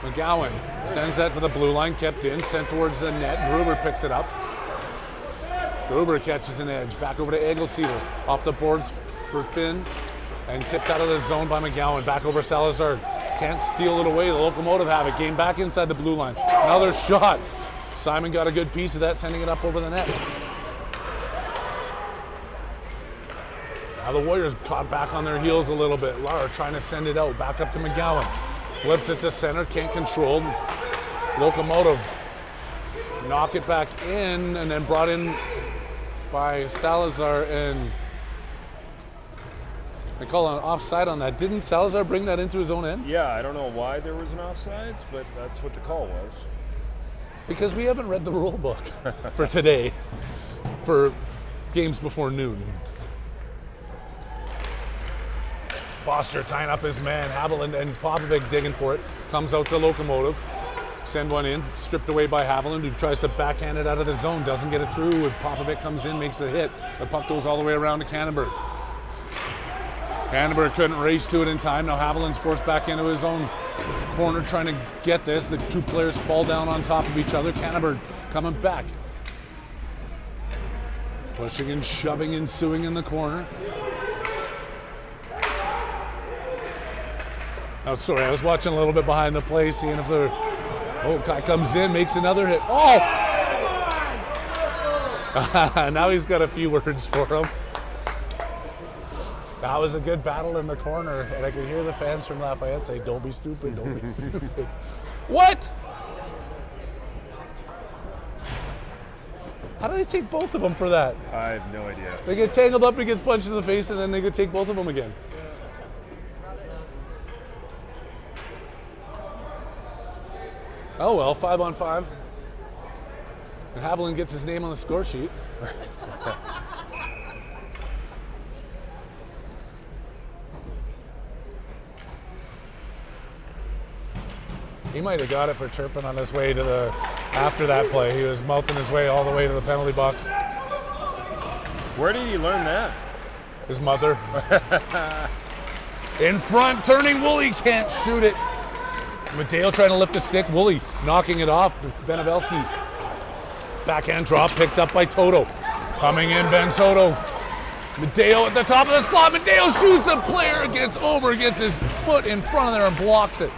McGowan sends that to the blue line, kept in, sent towards the net. Gruber picks it up. Gruber catches an edge. Back over to Egelceder. Off the boards for Finn. And tipped out of the zone by McGowan. Back over Salazar. Can't steal it away. The Locomotive have it. Game back inside the blue line. Another shot. Simon got a good piece of that, sending it up over the net. Now the Warriors caught back on their heels a little bit. Lara trying to send it out. Back up to McGowan. Flips it to center. Can't control. Locomotive knock it back in, and then brought in by Salazar, and they call an offside on that. Didn't Salazar bring that into his own end? Yeah, I don't know why there was an offsides, but that's what the call was. Because we haven't read the rule book for today, for games before noon. Foster tying up his man. Haviland and Popovic digging for it. Comes out to Locomotive. Send one in. Stripped away by Haviland, who tries to backhand it out of the zone. Doesn't get it through. And Popovic comes in, makes the hit. The puck goes all the way around to Cannonberg. Cannonberg couldn't race to it in time. Now Haviland's forced back into his own corner trying to get this. The two players fall down on top of each other. Cannonberg coming back. Pushing and shoving and suing in the corner. Oh, sorry, I was watching a little bit behind the play, seeing if there... Oh, guy comes in, makes another hit. Oh! Now he's got a few words for him. That was a good battle in the corner, and I could hear the fans from Lafayette say, "Don't be stupid, don't be stupid." What? How do they take both of them for that? I have no idea. They get tangled up, he gets punched in the face, and then they could take both of them again. Oh well, 5-on-5. And Haviland gets his name on the score sheet. He might have got it for chirping on his way to the, after that play. He was mouthing his way all the way to the penalty box. Where did he learn that? His mother. In front, turning Woolley, can't shoot it. Mateo trying to lift the stick, Woolley knocking it off. Benevelski. Backhand drop picked up by Toto. Coming in, Ben Toto. Mateo at the top of the slot. Mateo shoots a player, gets his foot in front of there and blocks it.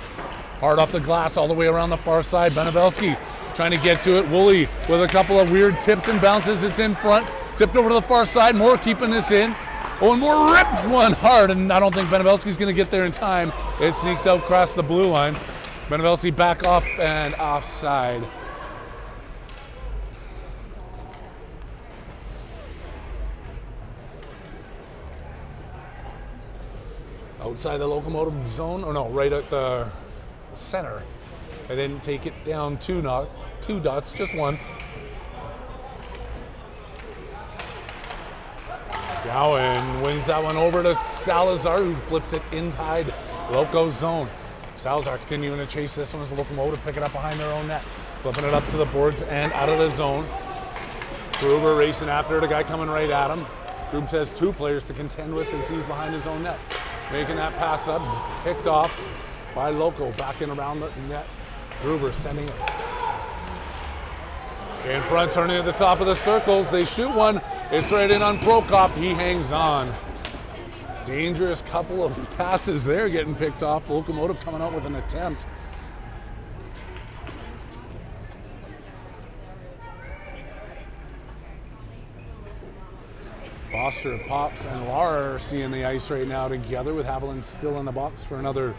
Hard off the glass all the way around the far side. Benevelski trying to get to it. Woolley with a couple of weird tips and bounces. It's in front. Tipped over to the far side. Moore keeping this in. Oh, and Moore rips one hard, and I don't think Benevelski's going to get there in time. It sneaks out across the blue line. Benevelski back off and offside. Outside the Locomotive zone, or no, right at the center. They didn't take it down two dots, just one. Gowan wins that one over to Salazar, who flips it inside Loco zone. Salazar continuing to chase this one as the Locomotive pick it up behind their own net. Flipping it up to the boards and out of the zone. Gruber racing after it, a guy coming right at him. Gruber has two players to contend with as he's behind his own net. Making that pass up, picked off by Loco, backing around the net. Gruber sending it. In front, turning at the top of the circles. They shoot one. It's right in on Prokop. He hangs on. Dangerous couple of passes there getting picked off. The Locomotive coming out with an attempt. Foster, Pops, and Lara are seeing the ice right now together with Haviland still in the box for another,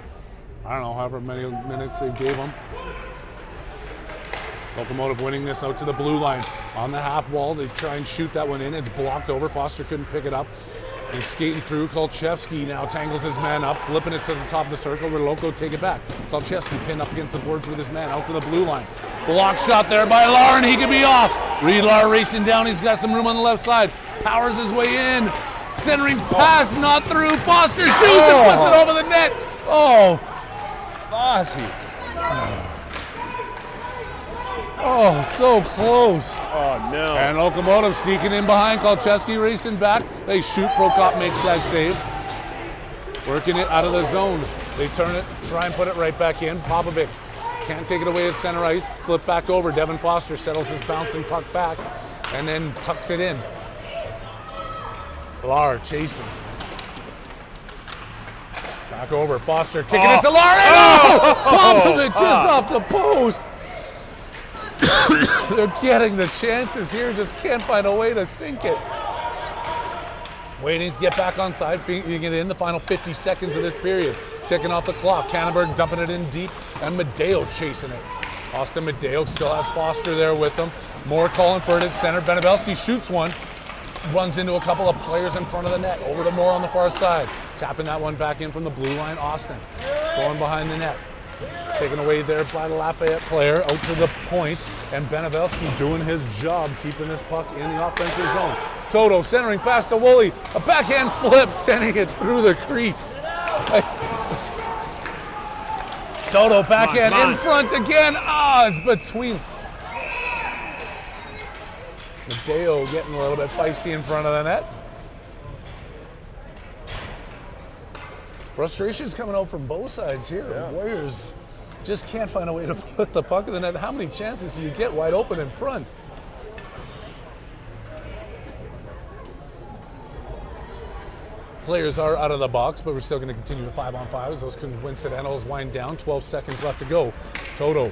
I don't know, however many minutes they gave him. Locomotive winning this out to the blue line. On the half wall, they try and shoot that one in. It's blocked over. Foster couldn't pick it up. He's skating through. Kolchevsky now tangles his man up, flipping it to the top of the circle where Loco take it back. Kolchevsky pinned up against the boards with his man out to the blue line. Block shot there by Lar, and he could be off. Reed Lar racing down. He's got some room on the left side. Powers his way in. Centering pass, not through. Foster shoots and puts it over the net. Oh, Fozzie. Oh, so close. Oh, no. And Locomotive sneaking in behind. Kolchevsky racing back. They shoot. Prokop makes that save. Working it out of the zone. They turn it, try and put it right back in. Popovic can't take it away at center ice. Flip back over. Devin Foster settles his bouncing puck back and then tucks it in. Lar chasing. Back over. Foster kicking it to Lar. Popovic just off the post. They're getting the chances here, just can't find a way to sink it. Waiting to get back on side, feeding it in the final 50 seconds of this period. Ticking off the clock. Cannonberg dumping it in deep, and Medeo's chasing it. Austin Medeo still has Foster there with him. Moore calling for it at center. Benevelski shoots one. Runs into a couple of players in front of the net. Over to Moore on the far side. Tapping that one back in from the blue line. Austin going behind the net. Taken away there by the Lafayette player, out to the point, and Benevelski doing his job, keeping this puck in the offensive zone. Toto centering past to Woolley, a backhand flip, sending it through the crease. Toto backhand in front again. It's between. Medeo getting a little bit feisty in front of the net. Frustration's coming out from both sides here. Yeah. Warriors just can't find a way to put the puck in the net. How many chances do you get wide open in front? Players are out of the box, but we're still going to continue with 5-on-5 as those coincidentals wind down. 12 seconds left to go. Toto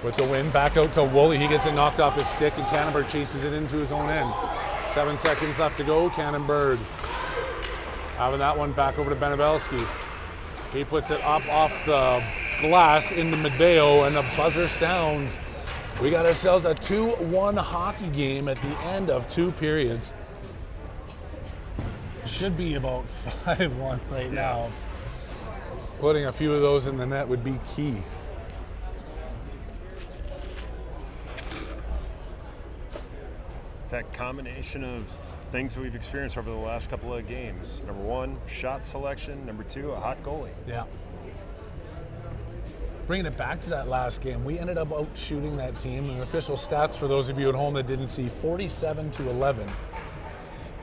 with the win, back out to Woolley. He gets it knocked off his stick, and Cannonberg chases it into his own end. 7 seconds left to go. Cannonberg having that one back over to Benevelski. He puts it up off the glass into Medeo, and the buzzer sounds. We got ourselves a 2-1 hockey game at the end of 2 periods. Should be about 5-1 right now. Putting a few of those in the net would be key. It's that combination of things that we've experienced over the last couple of games. Number 1, shot selection. Number 2, a hot goalie. Yeah. Bringing it back to that last game, we ended up out shooting that team. And official stats for those of you at home that didn't see, 47-11.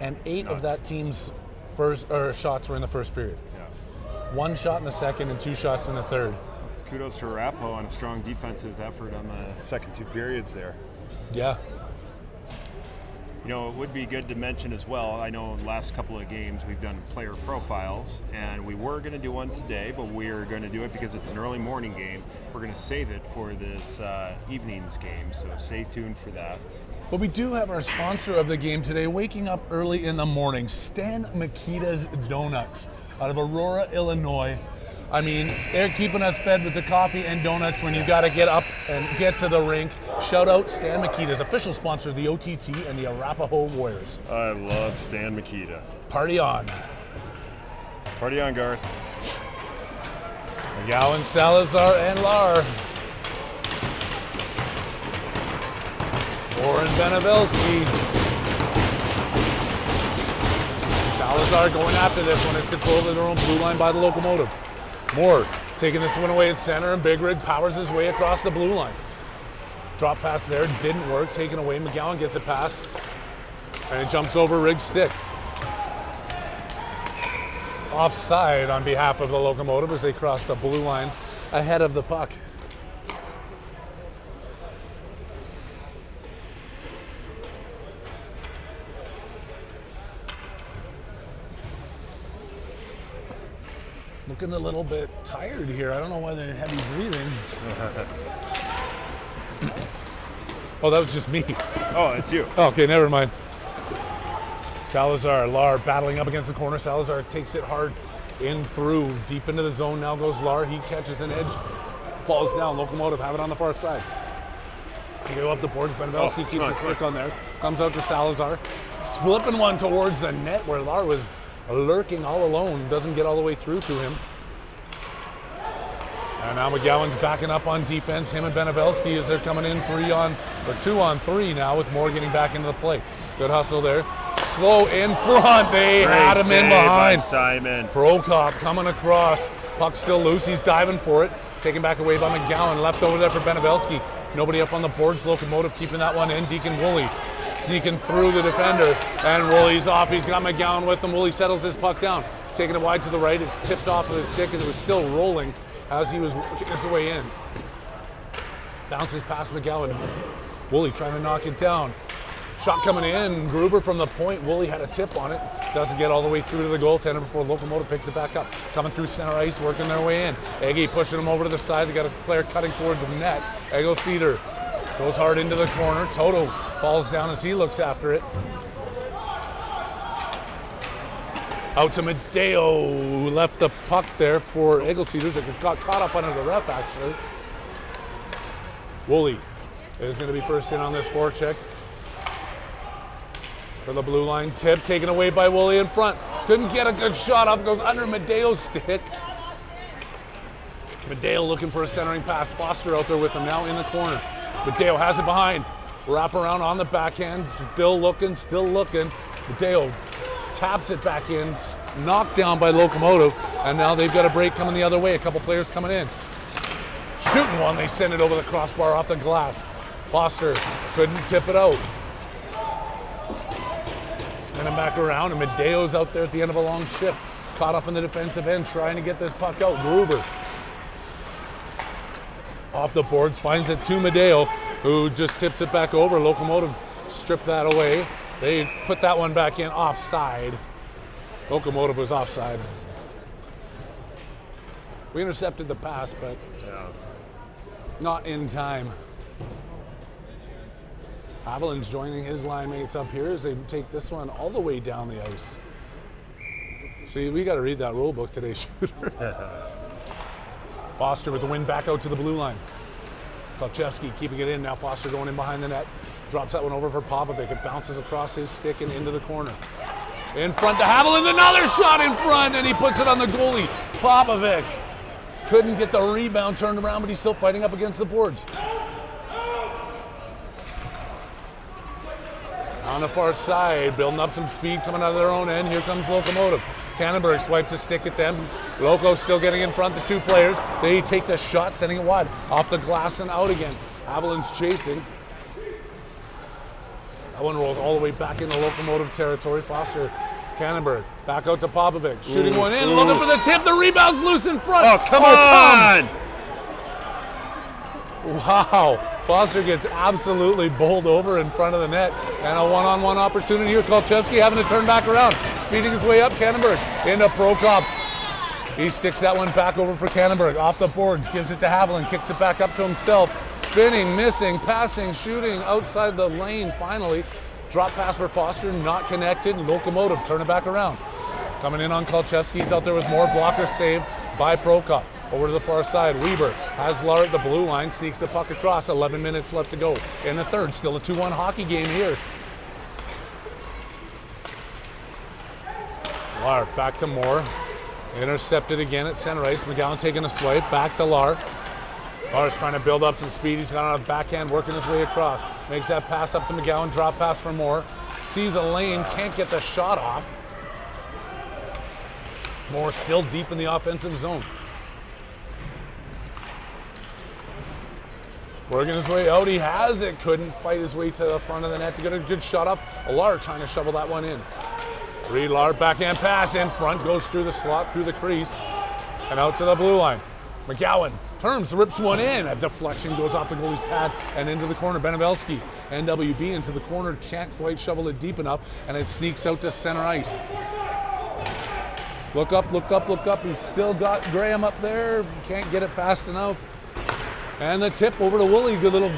And 8 of that team's shots were in the first period. Yeah. 1 shot in the second and 2 shots in the third. Kudos to Arapahoe on a strong defensive effort on the second 2 periods there. Yeah. You know, it would be good to mention as well, I know in the last couple of games we've done player profiles, and we were going to do one today, but we're going to do it because it's an early morning game. We're going to save it for this evening's game, so stay tuned for that. But we do have our sponsor of the game today, waking up early in the morning, Stan Mikita's Donuts out of Aurora, Illinois. I mean, they're keeping us fed with the coffee and donuts when you got to get up and get to the rink. Shout out Stan Mikita's official sponsor of the OTT and the Arapahoe Warriors. I love Stan Mikita. Party on. Party on, Garth. McGowan, Salazar, and Lar. Warren Benevelski. Salazar going after this one. It's controlled in their own blue line by the Locomotive. Moore taking this one away at center, and Big Rig powers his way across the blue line. Drop pass there, didn't work, taken away. McGowan gets it past, and it jumps over Rig's stick. Offside on behalf of the Locomotive as they cross the blue line ahead of the puck. Looking a little bit tired here. I don't know why they're heavy breathing. Oh, that was just me. Oh, it's you. Oh, okay, never mind. Salazar, Lar battling up against the corner. Salazar takes it hard in through, deep into the zone. Now goes Lar. He catches an edge, falls down. Locomotive have it on the far side. You go up the boards. Benevelski keeps come on, the stick on there. Comes out to Salazar. Flipping one towards the net where Lar was lurking all alone. Doesn't get all the way through to him. And now McGowan's backing up on defense. Him and Benevelski as they're coming in 2 on 3 now with Moore getting back into the play. Good hustle there. Slow in front. They had him in behind. Simon. Prokop coming across. Puck still loose. He's diving for it. Taken back away by McGowan. Left over there for Benevelski. Nobody up on the boards. Locomotive keeping that one in. Deacon Woolley sneaking through the defender. And Woolley's off. He's got McGowan with him. Woolley settles his puck down. Taking it wide to the right. It's tipped off of his stick as it was still rolling as he was working his way in. Bounces past McGowan. Woolley trying to knock it down. Shot coming in. Gruber from the point. Woolley had a tip on it. Doesn't get all the way through to the goaltender before Locomotive picks it back up. Coming through center ice, working their way in. Eggy pushing him over to the side. They got a player cutting towards the net. Ego Cedar goes hard into the corner. Toto falls down as he looks after it. Out to Medeo. Left the puck there for Eagle Cedars. That got caught up under the ref, actually. Woolley is going to be first in on this forecheck. For the blue line tip, taken away by Woolley in front. Couldn't get a good shot off, goes under Medeo's stick. Medeo looking for a centering pass. Foster out there with him now in the corner. Medeo has it behind. Wrap around on the backhand, still looking. Medeo taps it back in, knocked down by Locomotive, and now they've got a break coming the other way. A couple players coming in. Shooting one, they send it over the crossbar off the glass. Foster couldn't tip it out. Spinning back around, and Medeo's out there at the end of a long shift. Caught up in the defensive end, trying to get this puck out. Gruber off the boards, finds it to Medeo, who just tips it back over. Locomotive stripped that away. They put that one back in offside. Locomotive was offside. We intercepted the pass, but not in time. Haviland's joining his line mates up here as they take this one all the way down the ice. See, we got to read that rule book today, Shooter. Foster with the win back out to the blue line. Kolchevsky keeping it in. Now Foster going in behind the net. Drops that one over for Popovic. It bounces across his stick and into the corner. In front to Haviland. Another shot in front, and he puts it on the goalie. Popovic couldn't get the rebound turned around, but he's still fighting up against the boards. On the far side, building up some speed coming out of their own end. Here comes Locomotive. Cannonberg swipes a stick at them. Loco's still getting in front, the two players. They take the shot, sending it wide. Off the glass and out again. Haviland's chasing. That one rolls all the way back into Locomotive territory. Foster, Cannonberg, back out to Popovic. Shooting one in, looking for the tip. The rebound's loose in front. Oh, come on! Wow. Foster gets absolutely bowled over in front of the net. And a one-on-one opportunity here. Kolchevsky having to turn back around. Speeding his way up, Cannonberg into Prokop. He sticks that one back over for Cannonberg. Off the boards, gives it to Haviland, kicks it back up to himself. Spinning, missing, passing, shooting outside the lane finally. Drop pass for Foster, not connected. Locomotive turn it back around. Coming in on Kolchevsky, he's out there with more. Blocker saved by Prokop. Over to the far side, Weber has Lar at the blue line, sneaks the puck across. 11 minutes left to go in the third. Still a 2-1 hockey game here. Lar back to Moore. Intercepted again at center ice. McGowan taking a swipe. Back to Lar. Lar's trying to build up some speed. He's got on a backhand, working his way across. Makes that pass up to McGowan. Drop pass for Moore. Sees a lane, can't get the shot off. Moore still deep in the offensive zone. Working his way out, he has it. Couldn't fight his way to the front of the net to get a good shot up. Lar trying to shovel that one in. Reed Lar, backhand pass in front, goes through the slot, through the crease, and out to the blue line. McGowan turns, rips one in. A deflection goes off the goalie's pad and into the corner. Benevelski, NWB into the corner, can't quite shovel it deep enough, and it sneaks out to center ice. Look up, look up, look up. He's still got Graham up there, can't get it fast enough. And the tip over to Woolley, good little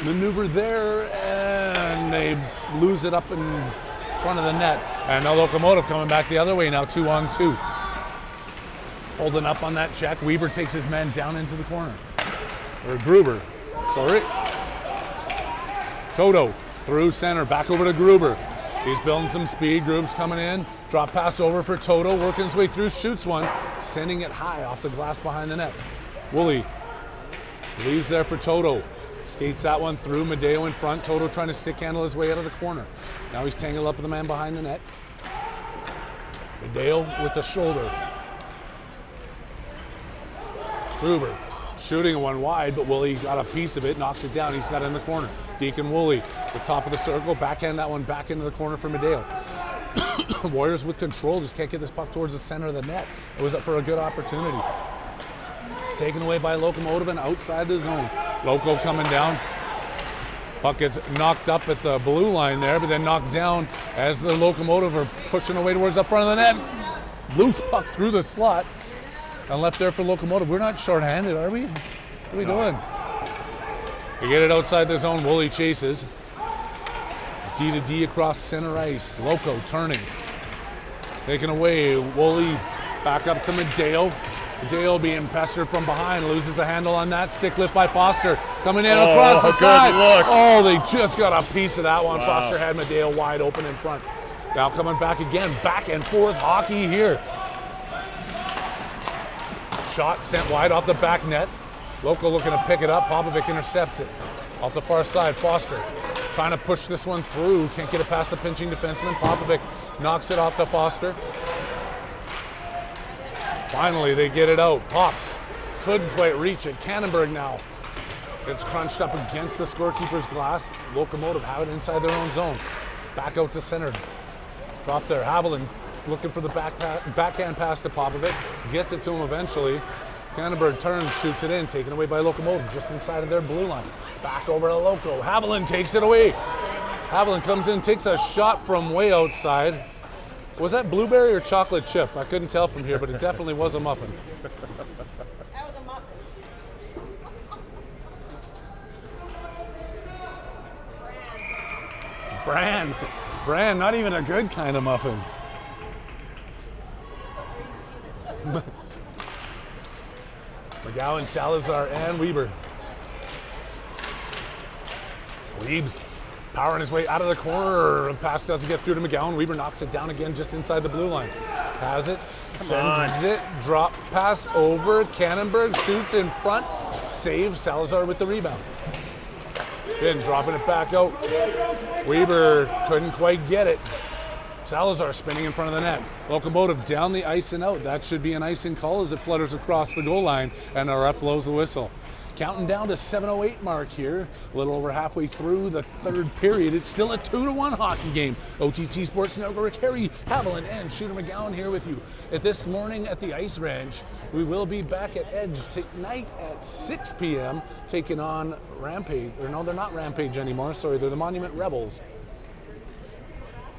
maneuver there, and they lose it up in front of the net. And now Locomotive coming back the other way now, 2-on-2. Holding up on that check. Weber takes his man down into the corner. Or Gruber, sorry. Toto through center, back over to Gruber. He's building some speed. Gruber's coming in. Drop pass over for Toto, working his way through, shoots one, sending it high off the glass behind the net. Woolley leaves there for Toto. Skates that one through. Medeo in front. Toto trying to stick handle his way out of the corner. Now he's tangled up with the man behind the net. Medeo with the shoulder. Gruber shooting one wide, but Woolley got a piece of it, knocks it down. He's got it in the corner. Deacon Woolley, the top of the circle, backhand that one back into the corner for Medeo. Warriors with control, just can't get this puck towards the center of the net. It was up for a good opportunity. Taken away by Locomotive and outside the zone. Loco coming down. Puck gets knocked up at the blue line there, but then knocked down as the Locomotive are pushing away towards up front of the net. Loose puck through the slot and left there for Locomotive. We're not shorthanded, are we? What are we doing? We get it outside the zone. Woolley chases. D to D across center ice. Loco turning. Taken away. Woolley back up to Medeo. Medeo being pestered from behind. Loses the handle on that. Stick lift by Foster. Coming in across the side. Look. Oh, they just got a piece of that one. Wow. Foster had Medeo wide open in front. Now coming back again. Back and forth hockey here. Shot sent wide off the back net. Loco looking to pick it up. Popovic intercepts it. Off the far side, Foster trying to push this one through. Can't get it past the pinching defenseman. Popovic knocks it off to Foster. Finally, they get it out. Pops couldn't quite reach it. Cannonberg now gets crunched up against the scorekeeper's glass. Locomotive have it inside their own zone. Back out to center. Drop there. Haviland looking for the backhand pass to Popovic. Gets it to him eventually. Cannonberg turns, shoots it in, taken away by Locomotive just inside of their blue line. Back over to Loco. Haviland takes it away. Haviland comes in, takes a shot from way outside. Was that blueberry or chocolate chip? I couldn't tell from here, but it definitely was a muffin. That was a muffin. Bran, not even a good kind of muffin. McGowan, Salazar, and Weber. Weebs powering his way out of the corner. Pass doesn't get through to McGowan. Weber knocks it down again just inside the blue line. Has it, sends it, drop pass over. Cannonberg shoots in front, saves Salazar with the rebound. Then dropping it back out. Weber couldn't quite get it. Salazar spinning in front of the net. Locomotive down the ice and out. That should be an icing call as it flutters across the goal line, and our ref blows the whistle. Counting down to 7:08 mark here. A little over halfway through the third period. It's still a 2-1 hockey game. OTT Sports Network, Harry Haviland and Shooter McGowan here with you. This morning at the Ice Ranch, we will be back at Edge tonight at 6 p.m. taking on Rampage. Or no, they're not Rampage anymore. Sorry, they're the Monument Rebels.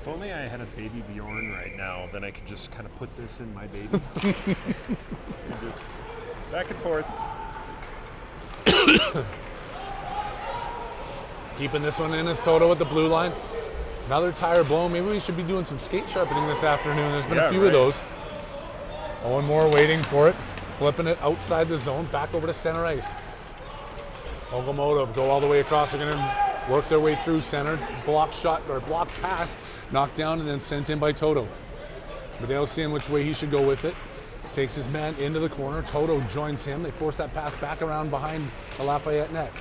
If only I had a baby Bjorn right now, then I could just kind of put this in my baby. Just back and forth. Keeping this one in is Toto with the blue line. Another tire blown. Maybe we should be doing some skate sharpening this afternoon. There's been a few of those. One more waiting for it. Flipping it outside the zone. Back over to center ice. Locomotive go all the way across. They're going to work their way through center. Block shot or block pass. Knocked down and then sent in by Toto. Medeo's seeing which way he should go with it. Takes his man into the corner. Toto joins him. They force that pass back around behind the Lafayette net.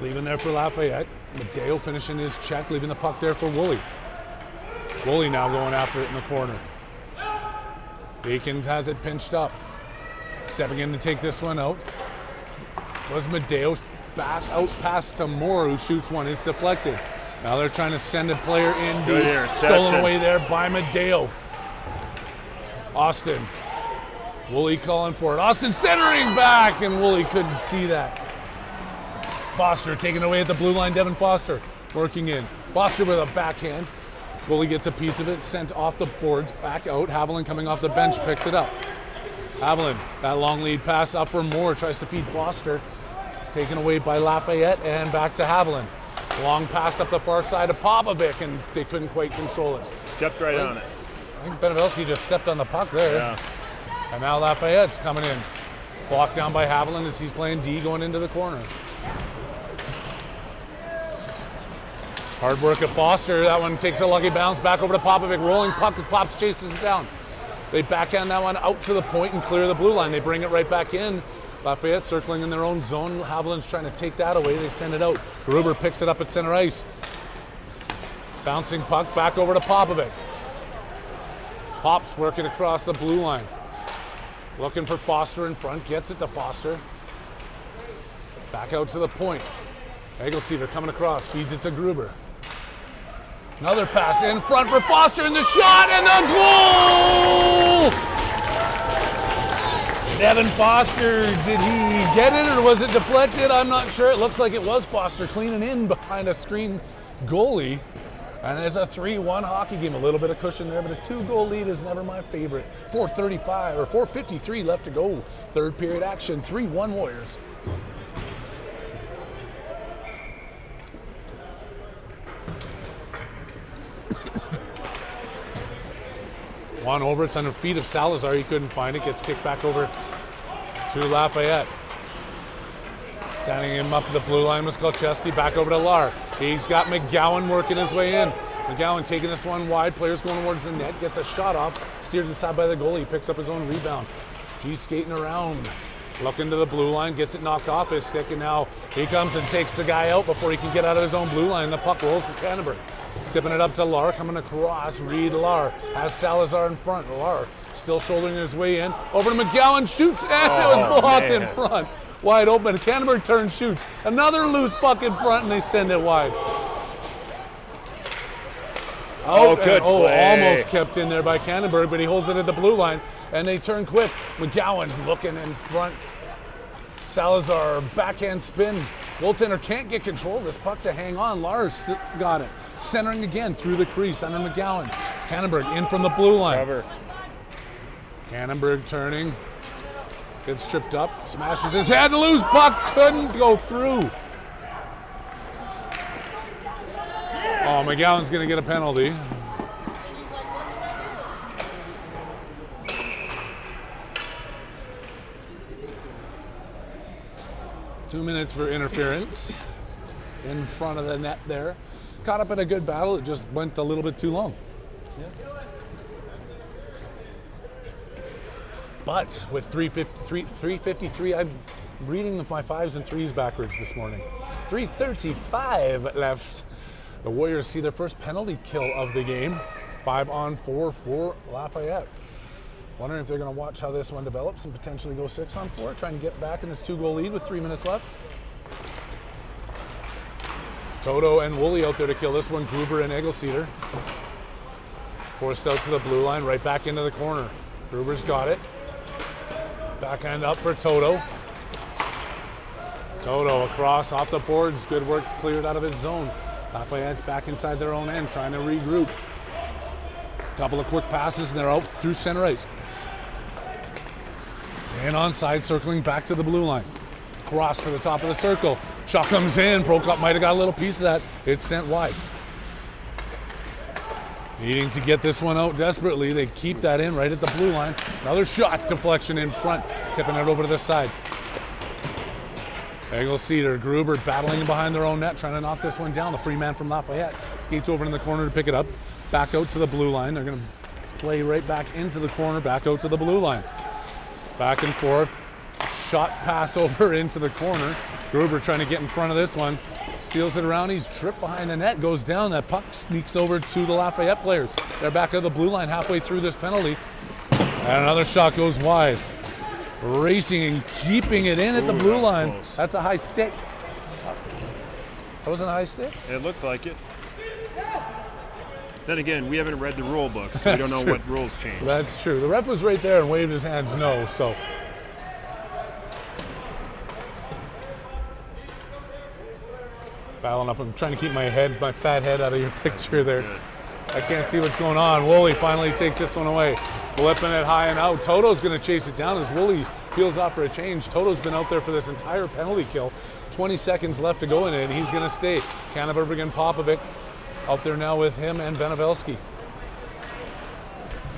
Leaving there for Lafayette. Medeo finishing his check, leaving the puck there for Woolley. Woolley now going after it in the corner. Beacon has it pinched up. Stepping in to take this one out. Was Medeo back out pass to Moore, who shoots one. It's deflected. Now they're trying to send a player in deep. Stolen away there by Medeo. Austin. Woolley calling for it. Austin centering back, and Woolley couldn't see that. Foster taken away at the blue line. Devin Foster working in. Foster with a backhand. Woolley gets a piece of it, sent off the boards, back out. Haviland coming off the bench picks it up. Haviland, that long lead pass up for Moore, tries to feed Foster. Taken away by Lafayette and back to Haviland. Long pass up the far side of Popovic, and they couldn't quite control it. Stepped right on it. I think Benevelski just stepped on the puck there. Yeah. And now Lafayette's coming in. Blocked down by Haviland as he's playing D going into the corner. Hard work of Foster. That one takes a lucky bounce back over to Popovic. Rolling puck as Pops chases it down. They backhand that one out to the point and clear the blue line. They bring it right back in. Lafayette circling in their own zone. Haviland's trying to take that away. They send it out. Gruber picks it up at center ice. Bouncing puck back over to Popovic. Pops working across the blue line. Looking for Foster in front. Gets it to Foster. Back out to the point. Egelseeder coming across. Feeds it to Gruber. Another pass in front for Foster and the shot and the goal! Devin Foster, did he get it or was it deflected? I'm not sure. It looks like it was Foster cleaning in behind a screen goalie. And it's a 3-1 hockey game. A little bit of cushion there, but a 2-goal lead is never my favorite. 4:53 left to go. Third period action, 3-1 Warriors. One over, it's under feet of Salazar. He couldn't find it. Gets kicked back over to Lafayette. Standing him up the blue line was Kolcheski. Back over to Lar. He's got McGowan working his way in. McGowan taking this one wide. Players going towards the net. Gets a shot off. Steered to the side by the goalie. Picks up his own rebound. G skating around. Looking to the blue line. Gets it knocked off his stick. And now he comes and takes the guy out before he can get out of his own blue line. The puck rolls to Canterbury. Tipping it up to Lar, coming across. Reed Lar has Salazar in front. Lar still shouldering his way in. Over to McGowan, shoots, and it was blocked in front. Wide open. Canterbury turns, shoots. Another loose puck in front, and they send it wide. Good play. Almost kept in there by Canterbury, but he holds it at the blue line, and they turn quick. McGowan looking in front. Salazar, backhand spin. Goaltender can't get control of this puck to hang on. Lars got it. Centering again through the crease under McGowan. Canterbury in from the blue line. Cover. Canterbury turning. Gets tripped up. Smashes his head. Loose puck. Couldn't go through. Oh, McGowan's going to get a penalty. Two minutes for interference in front of the net there. Caught up in a good battle. It just went a little bit too long. But with 3:53, I'm reading my 5s and 3s backwards this morning. 3:35 left. The Warriors see their first penalty kill of the game. 5-on-4 for Lafayette. Wondering if they're going to watch how this one develops and potentially go 6-on-4, trying to get back in this 2-goal lead with 3 minutes left. Toto and Woolley out there to kill this one. Gruber and Egelseeder. Forced out to the blue line, right back into the corner. Gruber's got it. Backhand up for Toto. Toto across off the boards. Good work, cleared out of his zone. Lafayette's back inside their own end, trying to regroup. Couple of quick passes and they're out through center ice. Staying onside, circling back to the blue line. Cross to the top of the circle. Shot comes in. Prokop might have got a little piece of that. It's sent wide. Needing to get this one out desperately. They keep that in right at the blue line. Another shot deflection in front. Tipping it over to the side. Egelseeder, Gruber battling behind their own net, trying to knock this one down. The free man from Lafayette skates over in the corner to pick it up. Back out to the blue line. They're going to play right back into the corner, back out to the blue line. Back and forth. Shot pass over into the corner. Gruber trying to get in front of this one. Steals it around. He's tripped behind the net. Goes down. That puck sneaks over to the Lafayette players. They're back at the blue line halfway through this penalty. And another shot goes wide. Racing and keeping it in at the blue line. Close. That's a high stick. That wasn't a high stick? It looked like it. Then again, we haven't read the rule book, so we don't know what rules changed. That's true. The ref was right there and waved his hands no, so. Battling up. I'm trying to keep my fat head out of your picture there. I can't see what's going on. Woolley finally takes this one away. Flipping it high and out. Toto's going to chase it down as Woolley peels off for a change. Toto's been out there for this entire penalty kill. 20 seconds left to go in it, and he's going to stay. Canterbury and Popovic out there now with him and Benevelski.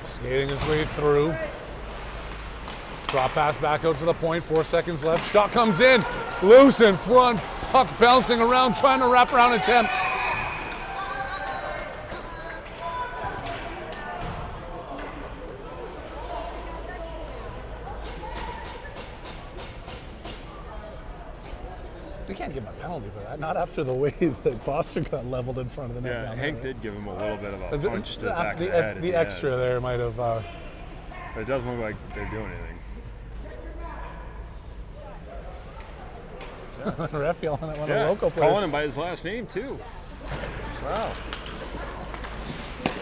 Skating his way through. Drop pass back out to the point. 4 seconds left. Shot comes in. Loose in front. Puck bouncing around, trying to wrap around attempt. can't give him a penalty for that. Not after the way that Foster got leveled in front of the net. Yeah, down Hank there. did give him a little bit of a punch to the back of the head. at The extra end. there might have. But it doesn't look like they're doing anything. Ref yelling at one Yeah, of the local he's calling players. him by his last name too. Wow.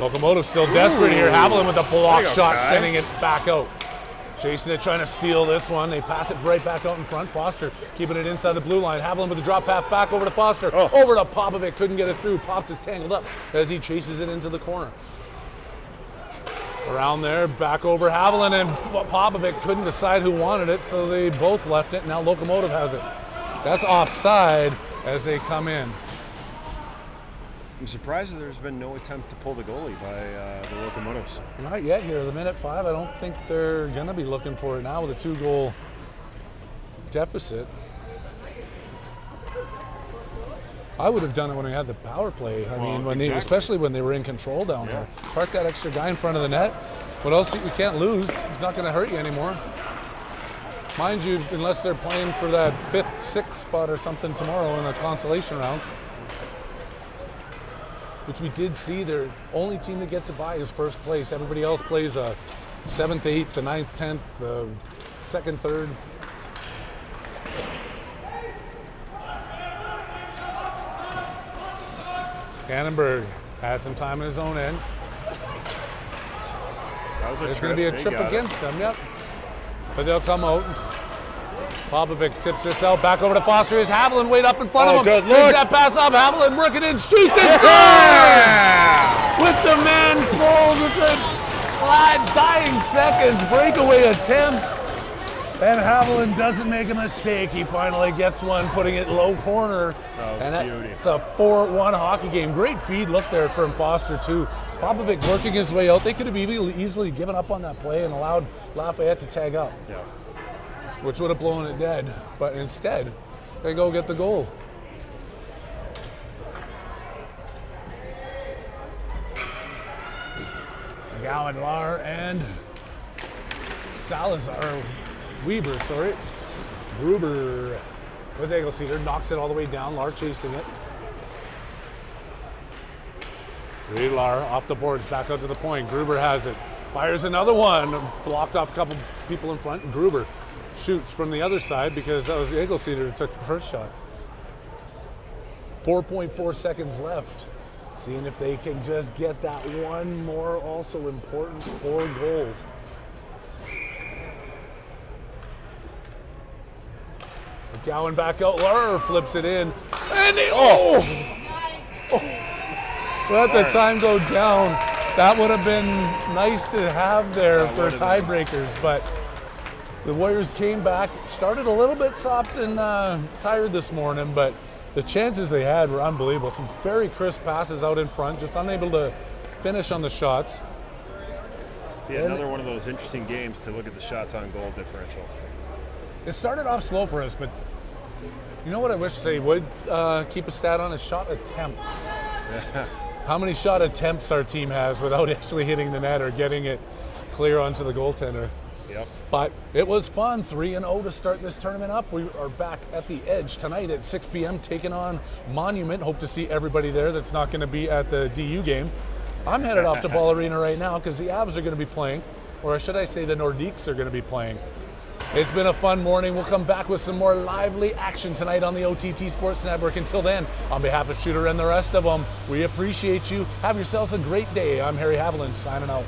Locomotive still desperate here. Haviland with a block There you go, shot, Kai. sending it back out. Jason is trying to steal this one. They pass it right back out in front. Foster keeping it inside the blue line. Haviland with the drop pass back over to Foster. Oh. Over to Popovic. Couldn't get it through. Pops is tangled up as he chases it into the corner. Around there, back over Haviland, and Popovic couldn't decide who wanted it, so they both left it. Now Locomotive has it. That's offside as they come in. I'm surprised that there's been no attempt to pull the goalie by the Locomotives. Not yet here. The minute 5, I don't think they're going to be looking for it now with a 2-goal deficit. I would have done it when we had the power play. I mean, when they, especially when they were in control down there. Park that extra guy in front of the net. What else? You can't lose. It's not going to hurt you anymore. Mind you, unless they're playing for that 5th, 6th spot or something tomorrow in the consolation rounds. Which we did see, their only team that gets a bye is first place. Everybody else plays a 7th, 8th, the 9th, 10th, the 2nd, 3rd. Cannonberg has some time in his own end. There's going to be a trip against them, yep. But they'll come out. Popovic tips this out, back over to Foster. Here's Haviland way up in front of him. Good Brings look. that pass up. Haviland working in, shoots it, scores! With the man pulled with the dying seconds, breakaway attempt. And Haviland doesn't make a mistake. He finally gets one, putting it low corner. Beauty. It's a 4-1 hockey game. Great feed look there from Foster, too. Popovic working his way out. They could have easily given up on that play and allowed Lafayette to tag up, which would have blown it dead. But instead, they go get the goal. McGowan, Lar, and Weber, Gruber with Eggleseder, knocks it all the way down. Lar chasing it. Reed Lar off the boards, back out to the point. Gruber has it. Fires another one. Blocked off a couple people in front. And Gruber shoots from the other side because that was Eggleseder who took the first shot. 4.4 seconds left. Seeing if they can just get that one more also important 4 goals. McGowan back out. Lar flips it in. And they, let the time go down. That would have been nice to have there for tiebreakers, but the Warriors came back, started a little bit soft and tired this morning, but the chances they had were unbelievable. Some very crisp passes out in front, just unable to finish on the shots. Yeah, another one of those interesting games to look at the shots on goal differential. It started off slow for us, but you know what I wish they would keep a stat on is shot attempts. How many shot attempts our team has without actually hitting the net or getting it clear onto the goaltender. Yep. But it was fun, 3-0 to start this tournament up. We are back at the Edge tonight at 6 p.m. taking on Monument. Hope to see everybody there that's not going to be at the DU game. I'm headed off to Ball Arena right now because the Avs are going to be playing, or should I say the Nordiques are going to be playing. It's been a fun morning. We'll come back with some more lively action tonight on the OTT Sports Network. Until then, on behalf of Shooter and the rest of them, we appreciate you. Have yourselves a great day. I'm Harry Haviland signing out.